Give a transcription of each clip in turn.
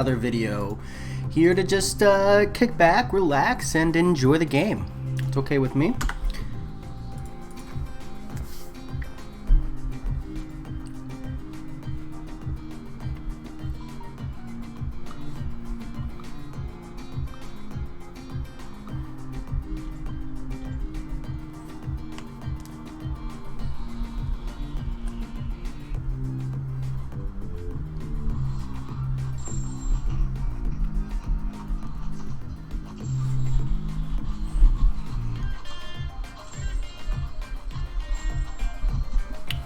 Another video here to just kick back, relax, and enjoy the game. It's okay with me.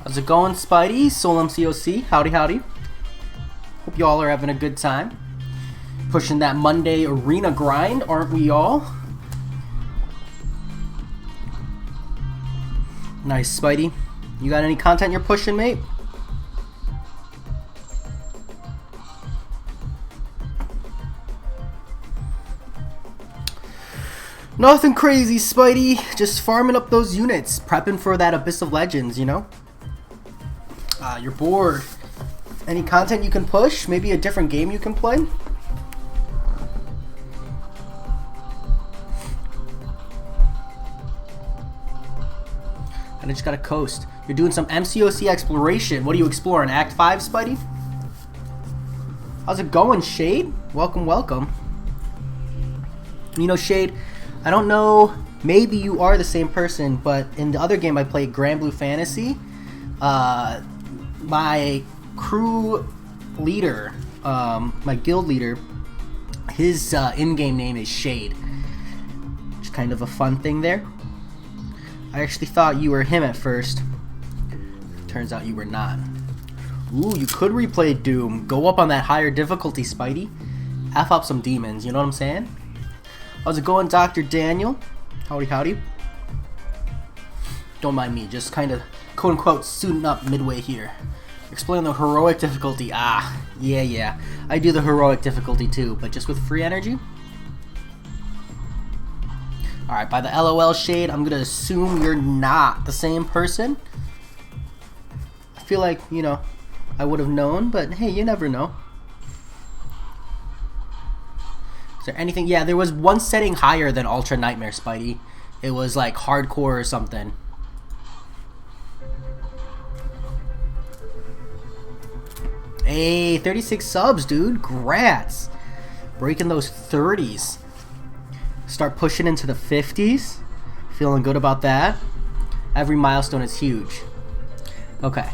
How's it going, Spidey? Soul MCOC, howdy howdy. Hope y'all are having a good time. Pushing that Monday arena grind, aren't we all? Nice, Spidey. You got any content you're pushing, mate? Nothing crazy, Spidey. Just farming up those units, prepping for that Abyss of Legends, you know? You're bored. Any content you can push? Maybe a different game you can play? And I just gotta coast. You're doing some MCOC exploration. What are you exploring? Act 5, Spidey? How's it going, Shade? Welcome, welcome. You know, Shade, I don't know, maybe you are the same person, but in the other game I played, Grand Blue Fantasy, my crew leader, my guild leader, his in-game name is Shade. Just kind of a fun thing there. I actually thought you were him at first. Turns out you were not. Ooh, you could replay Doom. Go up on that higher difficulty, Spidey. F up some demons, you know what I'm saying? How's it going, Dr. Daniel? Howdy howdy. Don't mind me, just kind of quote-unquote suiting up midway here. Explain the heroic difficulty. Yeah. I do the heroic difficulty too, but just with free energy. Alright, by the LOL Shade, I'm gonna assume you're not the same person. I feel like, you know, I would have known, but hey, you never know. Is there anything? Yeah, there was one setting higher than Ultra Nightmare, Spidey. It was like hardcore or something. Hey, 36 subs, dude. Grats. Breaking those 30s. Start pushing into the 50s. Feeling good about that. Every milestone is huge. Okay.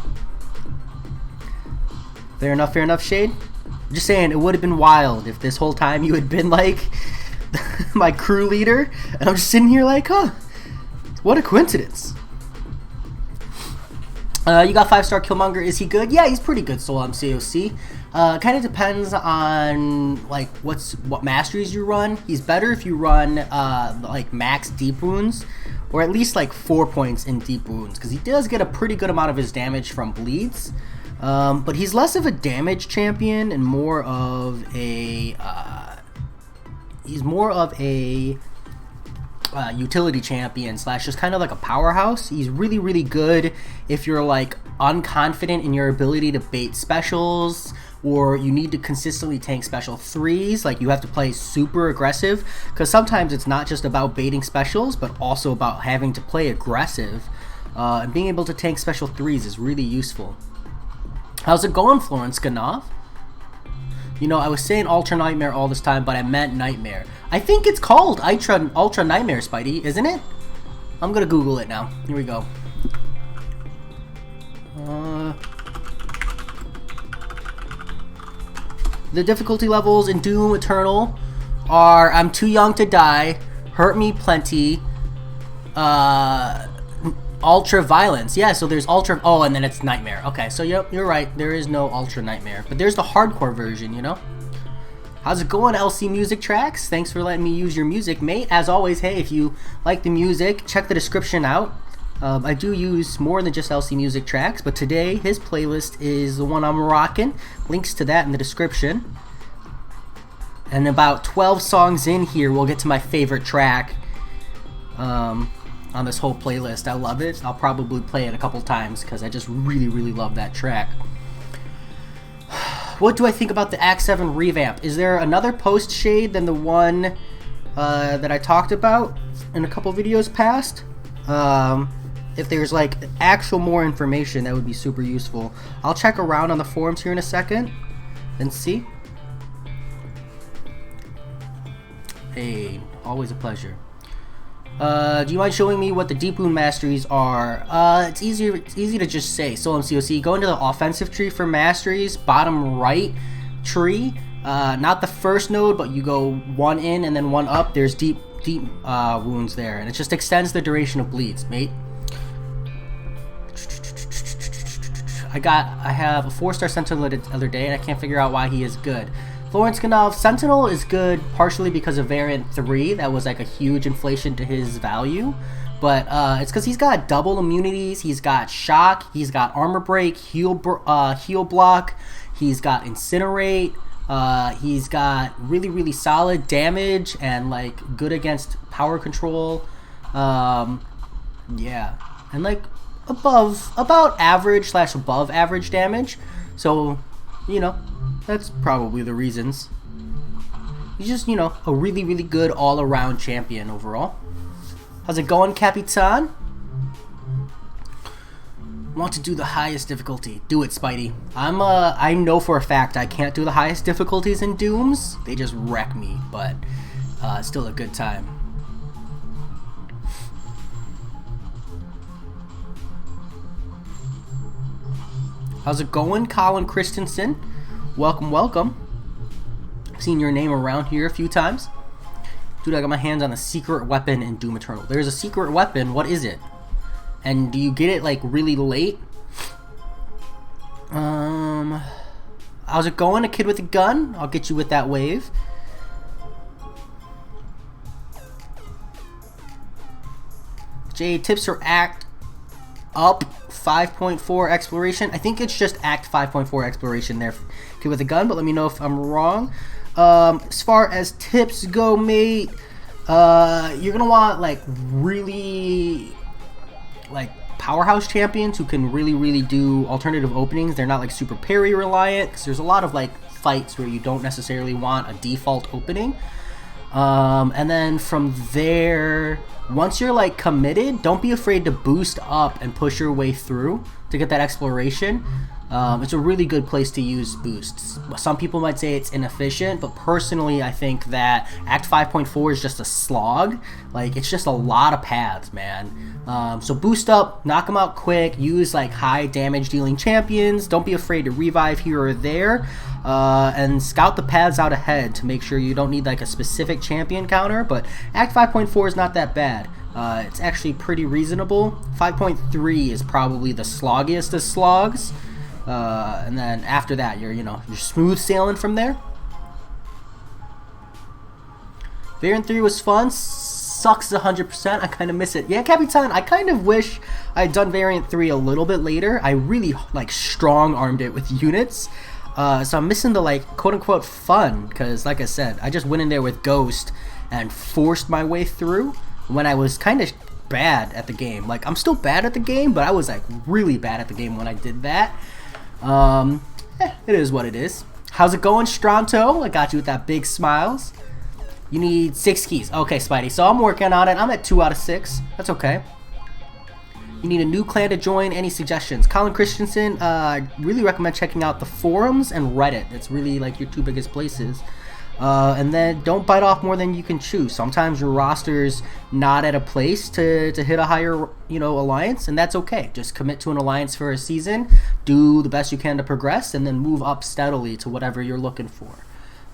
Fair enough, Shade. I'm just saying, it would have been wild if this whole time you had been like my crew leader, and I'm just sitting here like, huh, what a coincidence. You got 5-star Killmonger. Is he good? Yeah, he's pretty good, Soul MCOC. Kind of depends on like what masteries you run. He's better if you run like max deep wounds, or at least like 4 points in deep wounds, because he does get a pretty good amount of his damage from bleeds. But he's less of a damage champion and more of a utility champion slash just kind of like a powerhouse. He's really good if you're like unconfident in your ability to bait specials, or you need to consistently tank special 3s. Like, you have to play super aggressive, because sometimes it's not just about baiting specials but also about having to play aggressive, and being able to tank special 3s is really useful. How's it going, Florence Ganoff? You know, I was saying Ultra Nightmare all this time, but I meant Nightmare. I think it's called Ultra Nightmare, Spidey, isn't it? I'm gonna Google it now. Here we go. The difficulty levels in Doom Eternal are I'm Too Young to Die, Hurt Me Plenty, Ultra Violence. Yeah, so there's Ultra... Oh, and then it's Nightmare. Okay, so yep, you're right. There is no Ultra Nightmare. But there's the hardcore version, you know? How's it going, LC Music Tracks? Thanks for letting me use your music, mate. As always, hey, if you like the music, check the description out. I do use more than just LC Music Tracks, but today his playlist is the one I'm rocking. Links to that in the description. And about 12 songs in here, we'll get to my favorite track. On this whole playlist. I love it. I'll probably play it a couple times because I just really love that track. What do I think about the Act 7 revamp? Is there another post shade than the one that I talked about in a couple videos past? If there's like actual more information, that would be super useful. I'll check around on the forums here in a second and see. Hey, always a pleasure. Do you mind showing me what the Deep Wound Masteries are? It's easy to just say. Soul MCOC, go into the offensive tree for masteries, bottom right tree. Not the first node, but you go one in and then one up. There's deep wounds there, and it just extends the duration of bleeds, mate. I have a 4-star Sentinel the other day, and I can't figure out why he is good. Florence Ganov, Sentinel is good partially because of variant 3. That was like a huge inflation to his value. But it's because he's got double immunities. He's got shock. He's got armor break, heal block. He's got incinerate. He's got really solid damage and like good against power control. Yeah, and like about average / above average damage. So, you know, that's probably the reasons. He's just, you know, a really good all-around champion overall. How's it going, Capitan? Want to do the highest difficulty? Do it, Spidey. I know for a fact I can't do the highest difficulties in Dooms. They just wreck me, but still a good time. How's it going, Colin Christensen? Welcome. I've seen your name around here a few times. Dude, I got my hands on a secret weapon in Doom Eternal. There's a secret weapon. What is it? And do you get it like really late? How's it going, a kid with a gun? I'll get you with that wave. Jay, tips for Act Up 5.4 exploration. I think it's just Act 5.4 exploration there, kid with a gun, but let me know if I'm wrong. As far as tips go, mate, you're gonna want like really like powerhouse champions who can really do alternative openings. They're not like super parry reliant, because there's a lot of like fights where you don't necessarily want a default opening. And then from there, once you're like committed, don't be afraid to boost up and push your way through to get that exploration. It's a really good place to use boosts. Some people might say it's inefficient, but personally I think that Act 5.4 is just a slog. Like, it's just a lot of paths, man. So boost up, knock them out quick, use like high damage dealing champions, don't be afraid to revive here or there, and scout the paths out ahead to make sure you don't need like a specific champion counter. But Act 5.4 is not that bad. It's actually pretty reasonable. 5.3 is probably the sloggiest of slogs. And then after that, you're smooth sailing from there. Variant 3 was fun. Sucks 100%. I kind of miss it. Yeah, Capitan, I kind of wish I'd done Variant 3 a little bit later. I really like strong-armed it with units. So I'm missing the like quote-unquote fun, because like I said, I just went in there with Ghost and forced my way through when I was kind of bad at the game. Like, I'm still bad at the game, but I was like really bad at the game when I did that. It is what it is. How's it going, Stronto? I got you with that big smiles. You need 6 keys. Okay, Spidey. So I'm working on it. I'm at 2 out of 6. That's okay. You need a new clan to join. Any suggestions? Colin Christensen, I really recommend checking out the forums and Reddit. It's really like your 2 biggest places. And then don't bite off more than you can chew. Sometimes your roster's not at a place to hit a higher, alliance, and that's okay. Just commit to an alliance for a season, do the best you can to progress, and then move up steadily to whatever you're looking for.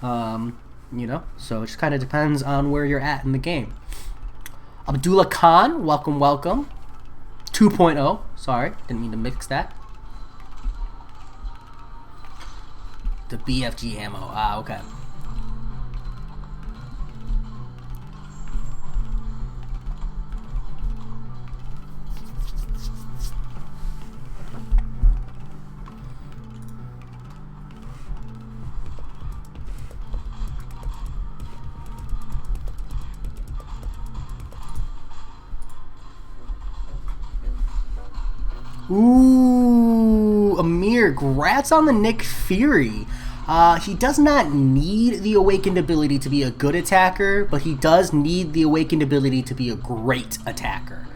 So it just kind of depends on where you're at in the game. Abdullah Khan, welcome. 2.0, sorry, didn't mean to mix that. The BFG ammo, okay. Ooh, Amir, congrats on the Nick Fury. He does not need the awakened ability to be a good attacker, but he does need the awakened ability to be a great attacker.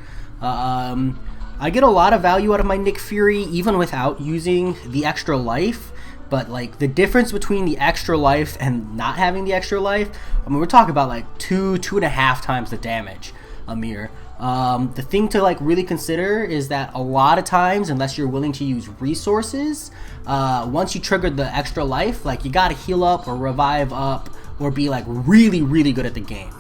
I get a lot of value out of my Nick Fury even without using the extra life, but like the difference between the extra life and not having the extra life, I mean, we're talking about like 2.5 times the damage, Amir. The thing to like really consider is that a lot of times, unless you're willing to use resources, once you trigger the extra life, like you gotta heal up or revive up or be like really, really good at the game.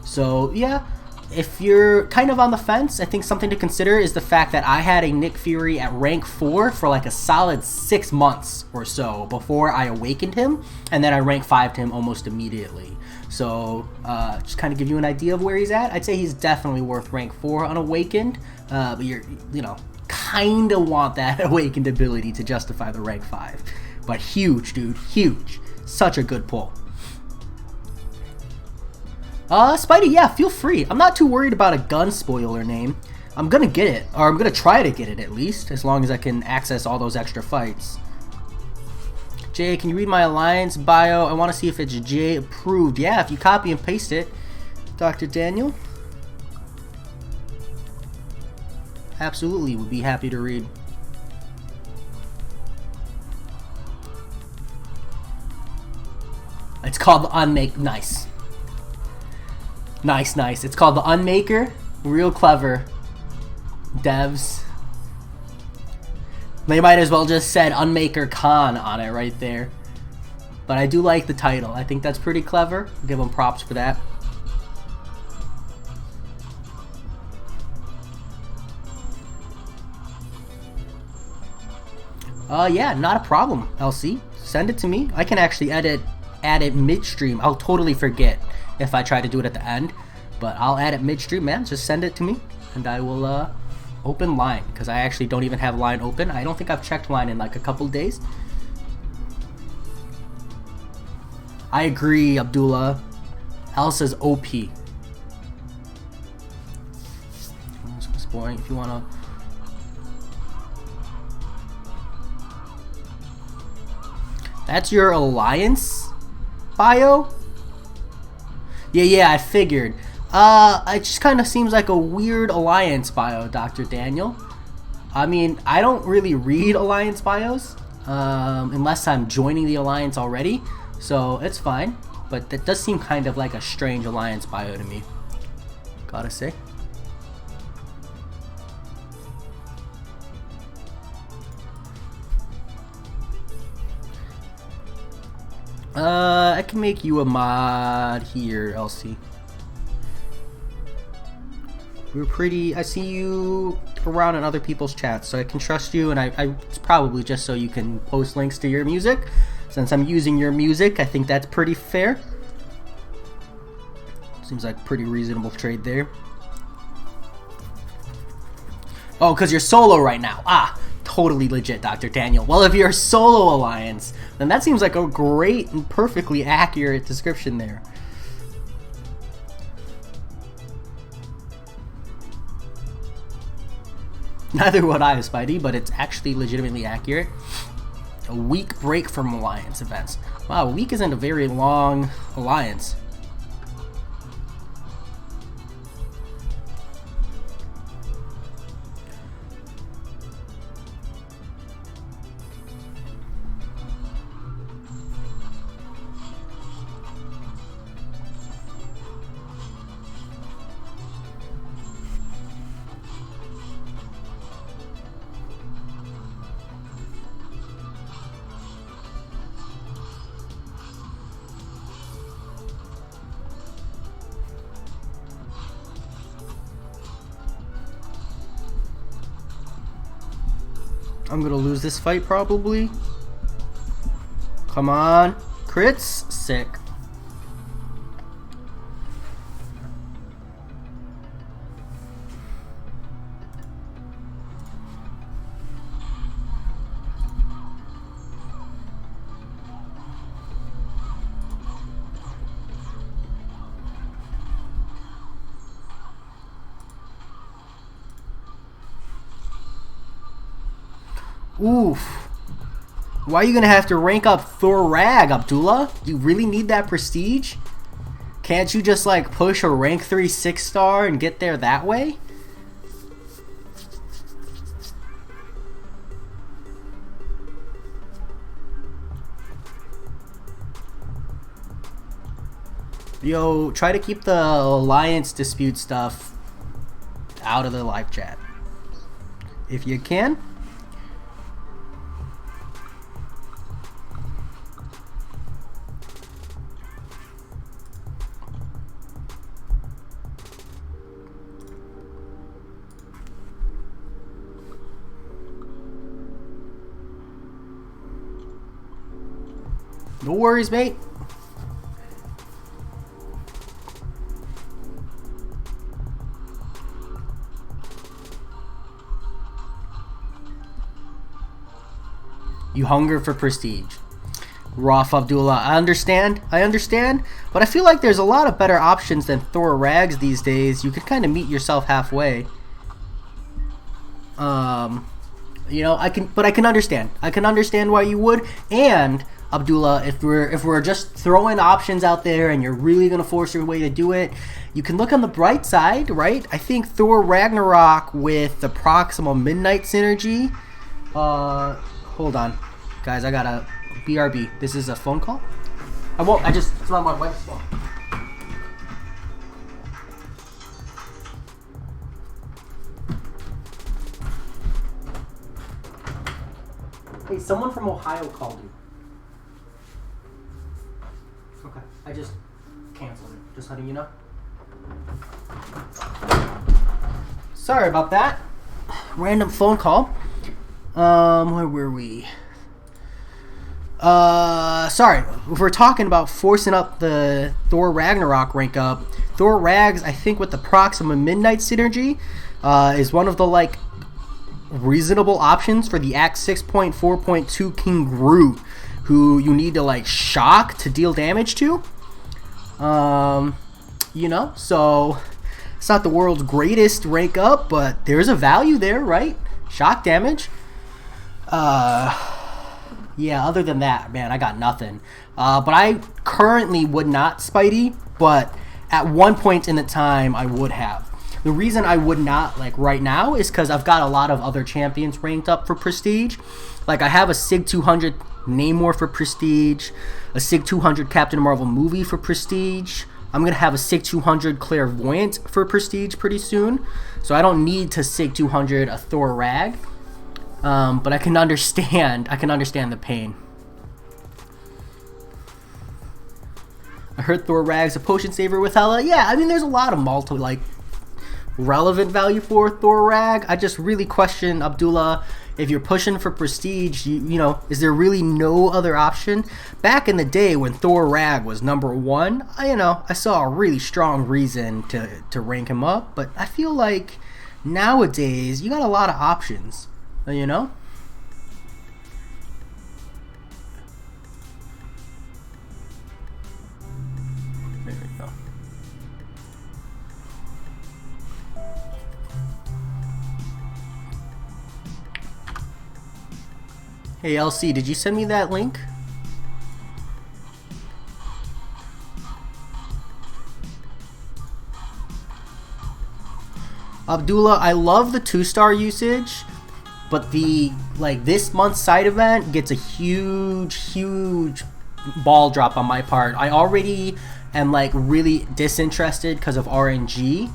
So yeah, if you're kind of on the fence, I think something to consider is the fact that I had a Nick Fury at rank 4 for like a solid 6 months or so before I awakened him, and then I rank 5'd him almost immediately. So just kind of give you an idea of where he's at. I'd say he's definitely worth rank 4 on awakened, but you know, kind of want that awakened ability to justify the rank 5. But huge, dude, huge. Such a good pull. Spidey, yeah, feel free. I'm not too worried about a gun spoiler name. I'm gonna get it, or I'm gonna try to get it at least, as long as I can access all those extra fights. Jay, can you read my Alliance bio? I want to see if it's J approved. Yeah, if you copy and paste it, Dr. Daniel. Absolutely, would be happy to read. It's called the Unmake. Nice. Nice, nice. It's called the Unmaker. Real clever. Devs. They might as well just said Unmaker Con on it right there. But I do like the title. I think that's pretty clever. I'll give them props for that. Yeah, not a problem, LC. Send it to me. I can actually add it midstream. I'll totally forget if I try to do it at the end, but I'll add it midstream, man. Just send it to me, and I will open line, because I actually don't even have line open. I don't think I've checked line in like a couple days. I agree, Abdullah. Elsa's OP. Boring if you wanna. That's your Alliance bio? Yeah, I figured. It just kind of seems like a weird Alliance bio, Dr. Daniel. I mean, I don't really read Alliance bios, unless I'm joining the Alliance already, so it's fine. But that does seem kind of like a strange Alliance bio to me, gotta say. I can make you a mod here, LC. We're pretty. I see you around in other people's chats, so I can trust you. And it's probably just so you can post links to your music. Since I'm using your music, I think that's pretty fair. Seems like pretty reasonable trade there. Oh, because you're solo right now. Ah, totally legit, Dr. Daniel. Well, if you're a solo Alliance, then that seems like a great and perfectly accurate description there. Neither would I, Spidey, but it's actually legitimately accurate. A week break from Alliance events. Wow, a week isn't a very long Alliance. I'm gonna lose this fight probably. Come on. Crits? Sick. Oof. Why are you gonna have to rank up Thor Rag, Abdullah? Do you really need that prestige? Can't you just like push a rank 3 6-star and get there that way? Yo, try to keep the alliance dispute stuff out of the live chat if you can. No worries, mate. You hunger for prestige. Rough Abdullah, I understand, but I feel like there's a lot of better options than Thor Rags these days. You could kind of meet yourself halfway. You know, I can understand. I can understand why you would. And Abdullah, if we're just throwing options out there and you're really gonna force your way to do it, you can look on the bright side, right? I think Thor Ragnarok with the Proximal Midnight synergy. Hold on, guys. I gotta BRB. This is a phone call. It's on my wife's phone. Hey, someone from Ohio called you. Okay, I just canceled it. Just letting you know. Sorry about that. Random phone call. Where were we? Sorry. If we're talking about forcing up the Thor Ragnarok rank up, Thor Rags, I think with the Proxima Midnight synergy, is one of the like reasonable options for the Act 6.4.2 King Groot, who you need to like shock to deal damage to. You know, so it's not the world's greatest rank up, but there's a value there, right? Shock damage. Yeah, other than that, man, I got nothing. But I currently would not Spidey, but at one point in the time I would have. The reason I would not, like, right now is because I've got a lot of other champions ranked up for Prestige. Like, I have a SIG 200 Namor for Prestige, a SIG 200 Captain Marvel movie for Prestige. I'm going to have a SIG 200 Clairvoyant for Prestige pretty soon. So I don't need to SIG 200 a Thor Rag. But I can understand the pain. I heard Thor Rag's a potion saver with Hela. Yeah, I mean, there's a lot of relevant value for Thor Rag. I just really question, Abdullah, if you're pushing for prestige, you know, is there really no other option? Back in the day when Thor Rag was #1, I saw a really strong reason to rank him up, but I feel like nowadays you got a lot of options, you know? There we go. Hey LC, did you send me that link? Abdullah, I love the 2-star usage, but the this month's side event gets a huge ball drop on my part. I already am really disinterested because of RNG.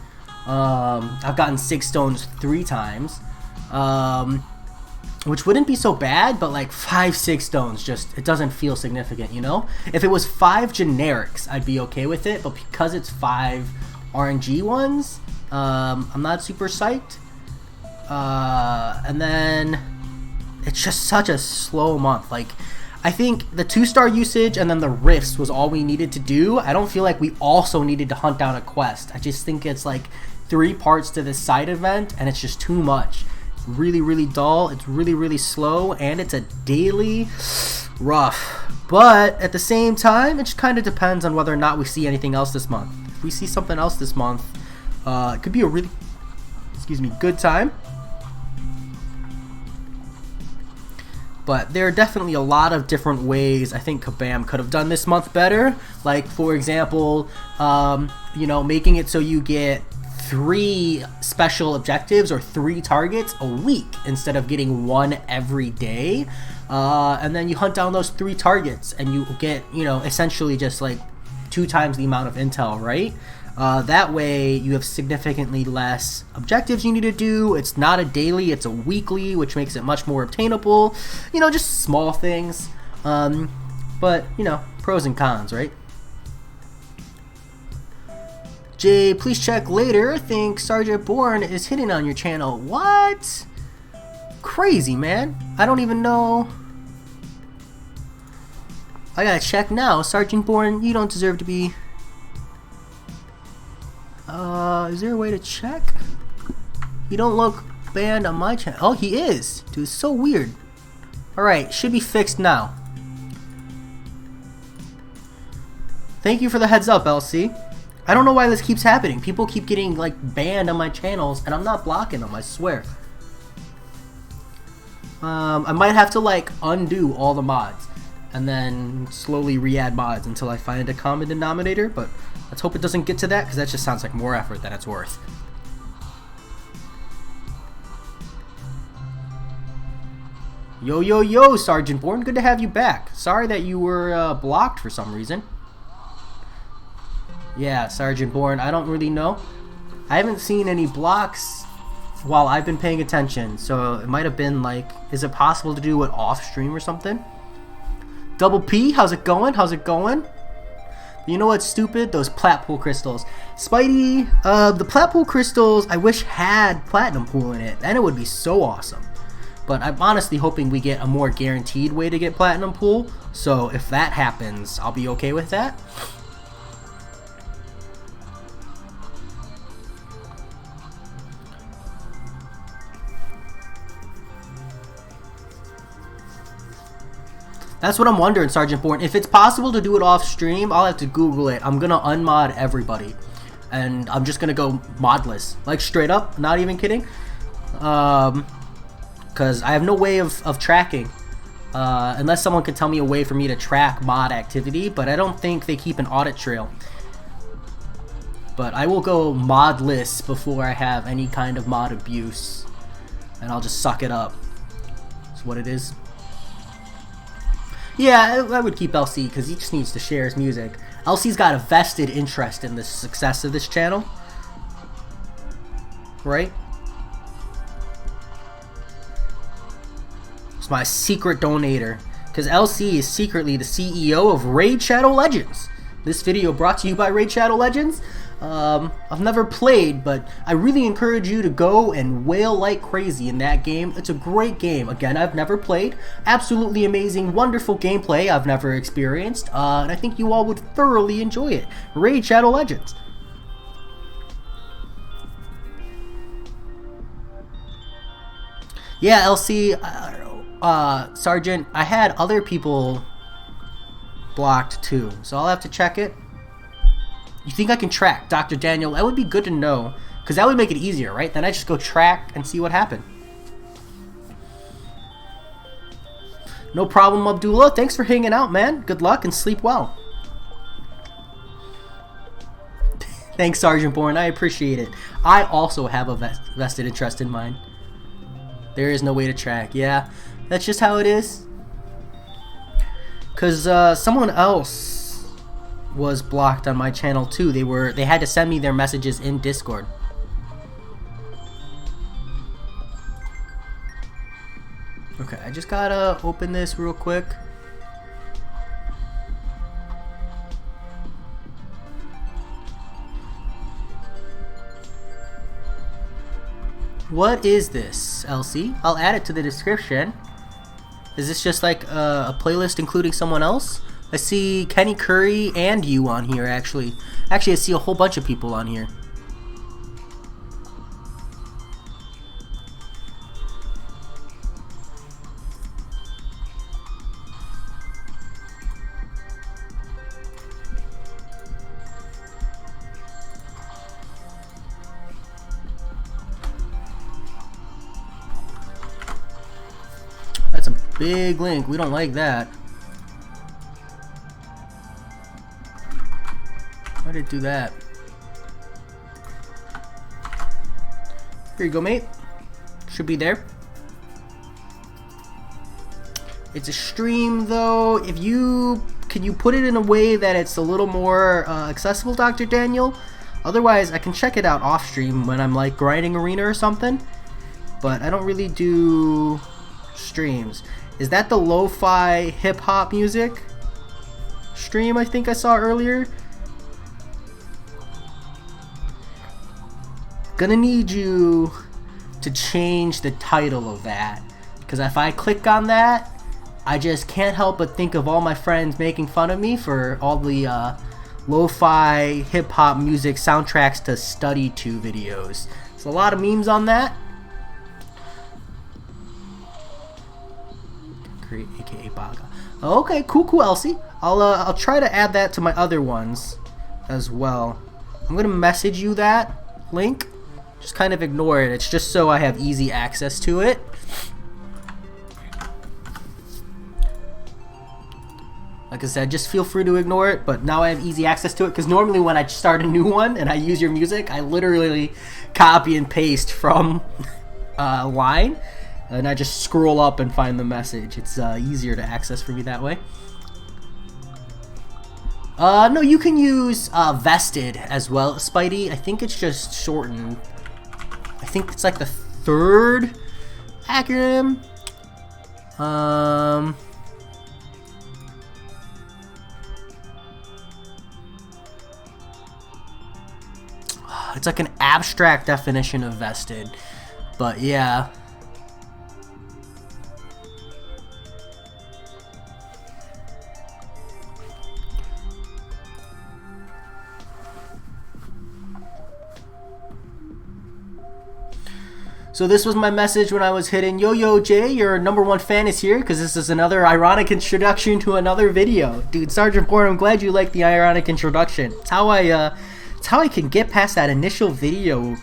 I've gotten 6 stones 3 times. Which wouldn't be so bad, but 5-6 stones, just, it doesn't feel significant, you know? If it was 5 generics, I'd be okay with it, but because it's 5 RNG ones, I'm not super psyched. And then it's just such a slow month. I think the 2-star usage and then the rifts was all we needed to do. I don't feel like we also needed to hunt down a quest. I just think it's 3 parts to this side event, and it's just too much. Really dull, it's really slow, and it's a daily. Rough. But at the same time, it just kind of depends on whether or not we see anything else this month. If we see something else this month, it could be a really good time. But But there are definitely a lot of different ways I think Kabam could have done this month better. Like, for example, you know, making it so you get 3 special objectives or 3 targets a week instead of getting 1 every day. And then you hunt down those 3 targets and you get, you know, essentially just like 2 times the amount of intel, right? That way you have significantly less objectives you need to do. It's not a daily, it's a weekly, which makes it much more obtainable. You know, just small things. But, you know, pros and cons, right? Jay, please check later. I think Sergeant Bourne is hitting on your channel. What? Crazy, man. I don't even know. I gotta check now. Sergeant Bourne, you don't deserve to be... is there a way to check? You don't look banned on my channel. Oh, he is. Dude, it's so weird. Alright, should be fixed now. Thank you for the heads up, LC. I don't know why this keeps happening. People keep getting, like, banned on my channels, and I'm not blocking them, I swear. I might have to, like, undo all the mods, and then slowly re-add mods until I find a common denominator, but let's hope it doesn't get to that, because that just sounds like more effort than it's worth. Yo, yo, yo, Sergeant Bourne, good to have you back. Sorry that you were blocked for some reason. Yeah, Sergeant Bourne, I don't really know. I haven't seen any blocks while I've been paying attention, so it might have been like, is it possible to do it off stream or something? Double P, how's it going? How's it going? You know what's stupid? Those plat pool crystals. Spidey, the plat pool crystals I wish had platinum pool in it, and it would be so awesome. But I'm honestly hoping we get a more guaranteed way to get platinum pool, so if that happens, I'll be okay with that. That's what I'm wondering, Sergeant Bourne. If it's possible to do it off stream, I'll have to Google it. I'm gonna unmod everybody, and I'm just gonna go modless, like straight up, not even kidding. Because I have no way of tracking, unless someone can tell me a way for me to track mod activity. But I don't think they keep an audit trail. But I will go modless before I have any kind of mod abuse, and I'll just suck it up. That's what it is. Yeah, I would keep LC because he just needs to share his music. LC's got a vested interest in the success of this channel. Right? It's my secret donator. Because LC is secretly the CEO of Raid Shadow Legends. This video brought to you by Raid Shadow Legends. I've never played, but I really encourage you to go and wail like crazy in that game. It's a great game. Again, I've never played. Absolutely amazing, wonderful gameplay I've never experienced, and I think you all would thoroughly enjoy it. Raid Shadow Legends. Yeah, LC, Sergeant, I had other people blocked too, so I'll have to check it. You think I can track Dr. Daniel? That would be good to know, because that would make it easier, right? Then I just go track and see what happened. No problem, Abdullah. Thanks for hanging out, man. Good luck and sleep well. Thanks, Sergeant Bourne. I appreciate it. I also have a vested interest in mine. There is no way to track. Yeah, that's just how it is. Because someone else was blocked on my channel too. They had to send me their messages in Discord. Okay, I just gotta open this real quick. What is this, LC? I'll add it to the description. Is this just like a playlist including someone else? I see Kenny Curry and you on here, actually. Actually, I see a whole bunch of people on here. That's a Big link. We don't like that. Why did it do that? Here you go, mate. Should be there. It's a stream, though. Can you put it in a way that it's a little more accessible, Dr. Daniel? Otherwise, I can check it out off stream when I'm like grinding arena or something. But I don't really do streams. Is that the lo-fi hip-hop music stream I think I saw earlier? Gonna need you to change the title of that, because if I click on that, I just can't help but think of all my friends making fun of me for all the lo-fi hip-hop music soundtracks to study to videos. There's a lot of memes on that. Create aka Baga. Okay, cool, Elsie. I'll try to add that to my other ones as well. I'm gonna message you that link. Just kind of ignore it. It's just so I have easy access to it. Like I said, just feel free to ignore it, but now I have easy access to it, because normally when I start a new one and I use your music, I literally copy and paste from a line, and I just scroll up and find the message. It's easier to access for me that way. No, you can use vested as well, Spidey. I think it's just shortened. I think it's like the third acronym. It's like an abstract definition of vested, but yeah. So this was my message when I was hitting Yo Jay, your #1 fan is here, because this is another ironic introduction to another video. Dude, Sergeant Bourne, I'm glad you like the ironic introduction. It's how I can get past that initial video,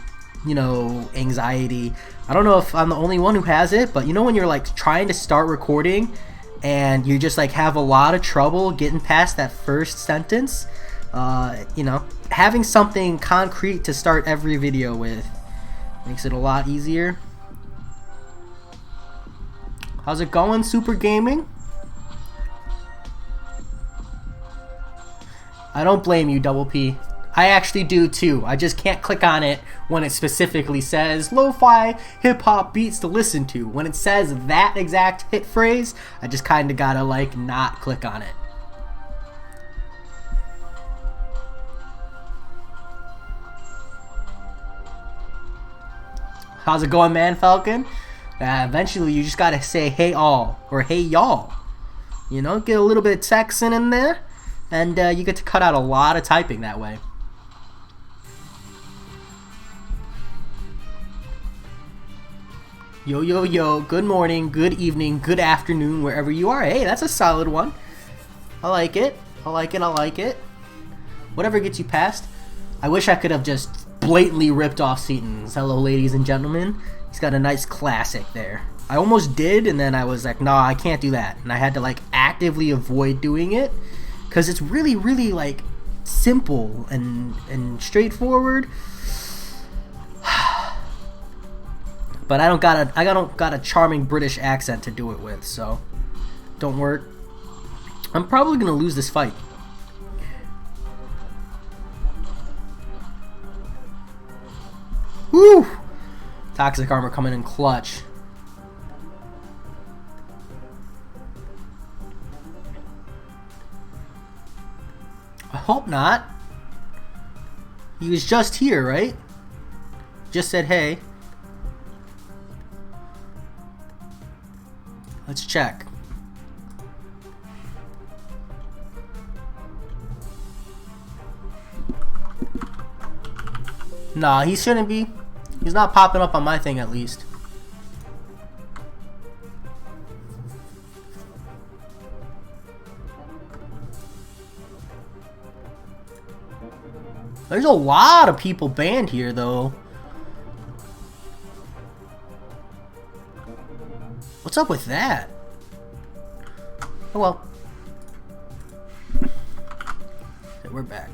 you know, anxiety. I don't know if I'm the only one who has it, but you know when you're like trying to start recording and you just like have a lot of trouble getting past that first sentence? You know, having something concrete to start every video with makes it a lot easier. How's it going, Super Gaming? I don't blame you, Double P. I actually do too. I just can't click on it when it specifically says lo-fi hip-hop beats to listen to. When it says that exact hit phrase, I just kinda gotta like not click on it. How's it going, man, Falcon? Eventually you just gotta say hey all or hey y'all. You know, get a little bit of Texan in there, and you get to cut out a lot of typing that way. Yo, good morning, good evening, good afternoon, wherever you are. Hey, that's a solid one. I like it. Whatever gets you past. I wish I could have just blatantly ripped off Seaton's Hello Ladies and Gentlemen. He's got a nice classic there. I almost did, and then I was like, nah, I can't do that. And I had to like actively avoid doing it, because it's really like simple and straightforward. But I don't got a charming British accent to do it with, so don't work. I'm probably gonna lose this fight. Woo! Toxic armor coming in clutch. I hope not. He was just here, right? Just said hey. Let's check. Nah, he shouldn't be. He's not popping up on my thing, at least. There's a lot of people banned here, though. What's up with that? Oh well. Okay, we're back.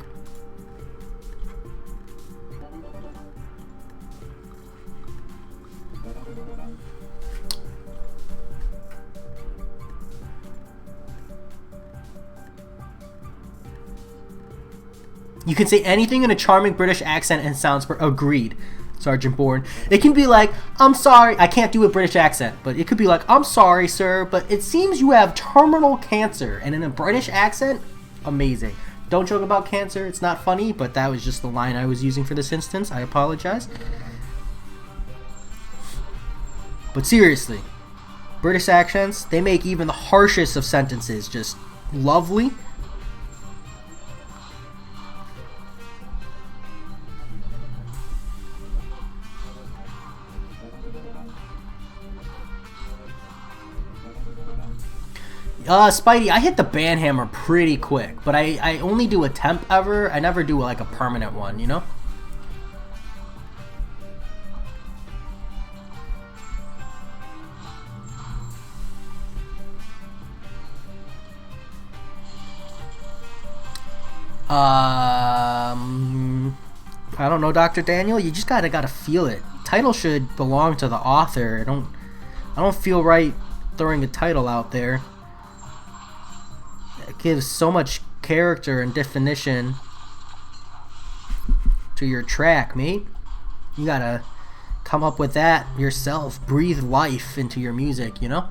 You can say anything in a charming British accent and sounds agreed, Sergeant Bourne. It can be like, I'm sorry, I can't do a British accent, but it could be like, I'm sorry, sir, but it seems you have terminal cancer. And in a British accent, amazing. Don't joke about cancer, it's not funny, but that was just the line I was using for this instance. I apologize. But seriously, British accents, they make even the harshest of sentences just lovely. Spidey, I hit the band hammer pretty quick, but I only do a temp ever. I never do like a permanent one, you know? I don't know, Dr. Daniel. You just gotta feel it. Title should belong to the author. I don't feel right throwing a title out there. It gives so much character and definition to your track, mate. You gotta come up with that yourself. Breathe life into your music, you know?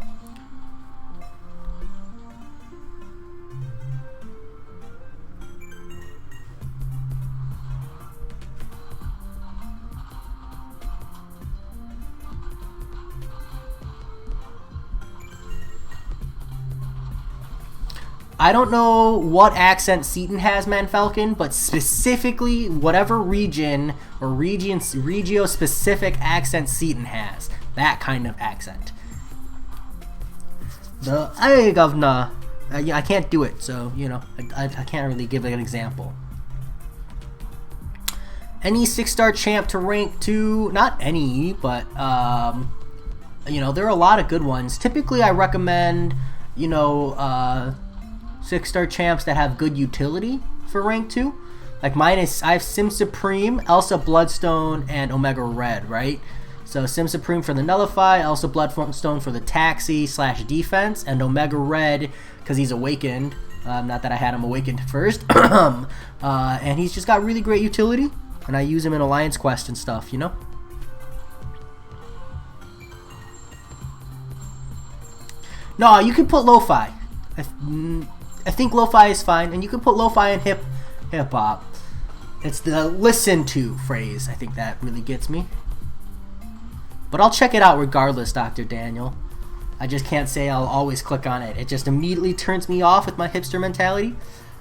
I don't know what accent Seaton has, Man Falcon, but specifically whatever region or regio-specific accent Seaton has. That kind of accent. The "Hey, governor," I can't do it, so, you know, I can't really give an example. Any 6-star champ to rank 2, not any, but, you know, there are a lot of good ones. Typically, I recommend, you know, 6-star champs that have good utility for rank 2. Like mine is, I have Sim Supreme, Elsa Bloodstone, and Omega Red, right? So Sim Supreme for the Nullify, Elsa Bloodstone for the Taxi / defense, and Omega Red because he's awakened. Not that I had him awakened first. And he's just got really great utility, and I use him in Alliance Quest and stuff, you know? No, you can put Lo-Fi. I think lo-fi is fine, and you can put lo-fi in hip-hop. It's the listen to phrase, I think that really gets me. But I'll check it out regardless, Dr. Daniel. I just can't say I'll always click on it. It just immediately turns me off with my hipster mentality.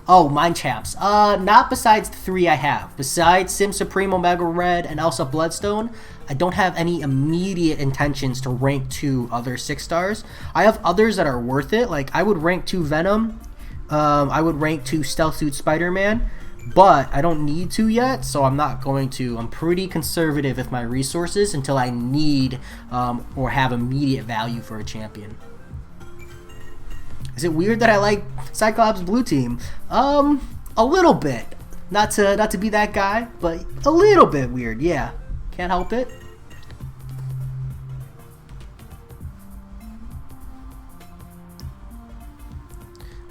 Oh, Mind Chaps. Not besides the 3 I have. Besides Sim Supreme, Omega Red, and Elsa Bloodstone, I don't have any immediate intentions to rank 2 other 6-stars. I have others that are worth it. Like, I would rank 2 Venom. I would rank 2 Stealth Suit Spider-Man, but I don't need to yet, so I'm not going to. I'm pretty conservative with my resources until I need or have immediate value for a champion. Is it weird that I like Cyclops Blue Team? A little bit. Not to be that guy, but a little bit weird, yeah. Can't help it.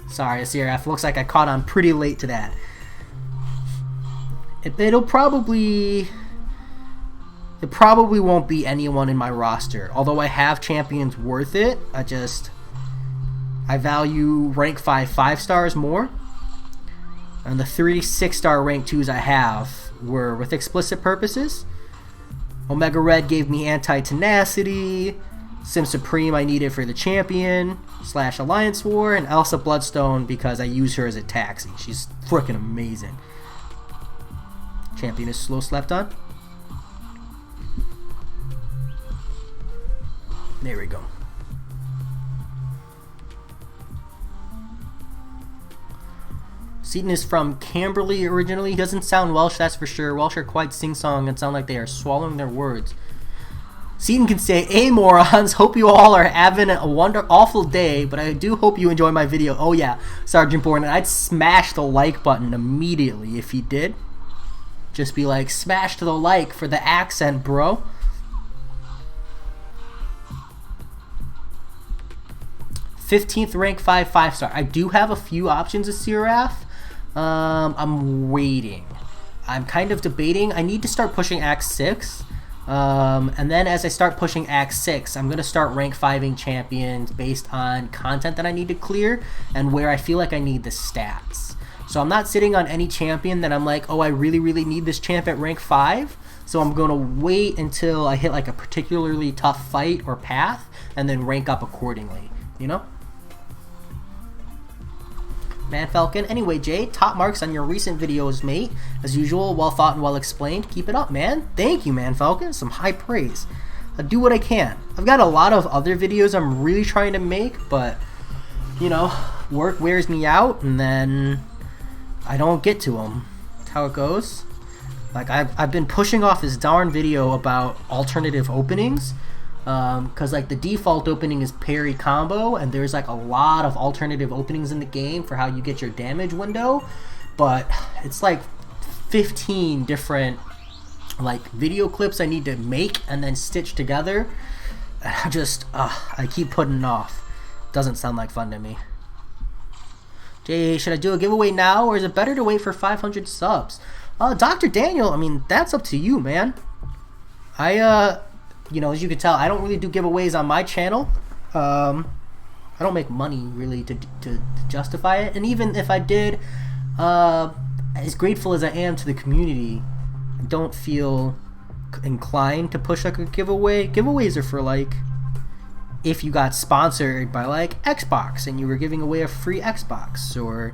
Sorry, Asiraf. Looks like I caught on pretty late to that. It probably won't be anyone in my roster. Although I have champions worth it, I value rank 5 5-stars more. And the 3 6-star rank 2s I have were with explicit purposes. Omega Red gave me anti-tenacity. Sim Supreme I needed for the champion / Alliance War, and Elsa Bloodstone because I use her as a taxi. She's freaking amazing. Champion is slow slept on. There we go. Seaton is from Camberley originally. He doesn't sound Welsh, that's for sure. Welsh are quite sing-song and sound like they are swallowing their words. Seaton can say, "Hey morons, hope you all are having a awful day, but I do hope you enjoy my video." Oh yeah, Sergeant Bourne, and I'd smash the like button immediately if he did. Just be like, smash the like for the accent, bro. "15th rank 5 star. I do have a few options of Seraph. I'm waiting. I'm kind of debating. I need to start pushing Act 6. And then as I start pushing Act 6, I'm going to start rank 5ing champions based on content that I need to clear and where I feel like I need the stats. So I'm not sitting on any champion that I'm like, oh, I really, really need this champ at rank 5. So I'm going to wait until I hit like a particularly tough fight or path and then rank up accordingly, you know? Man Falcon. Anyway, Jay, top marks on your recent videos, mate. As usual, well thought and well explained. Keep it up, man. Thank you, Man Falcon. Some high praise. I do what I can. I've got a lot of other videos I'm really trying to make, but, you know, work wears me out, and then I don't get to them. That's how it goes. Like, I've been pushing off this darn video about alternative openings, because like the default opening is parry combo, and there's like a lot of alternative openings in the game for how you get your damage window, but it's like 15 different like video clips I need to make and then stitch together. I keep putting it off. Doesn't sound like fun to me. Jay, should I do a giveaway now, or is it better to wait for 500 subs? Dr. Daniel, I mean, that's up to you, man. You know, as you can tell, I don't really do giveaways on my channel. I don't make money really to justify it, and even if I did, as grateful as I am to the community, I don't feel inclined to push like a giveaway. Giveaways are for like if you got sponsored by like Xbox and you were giving away a free Xbox, or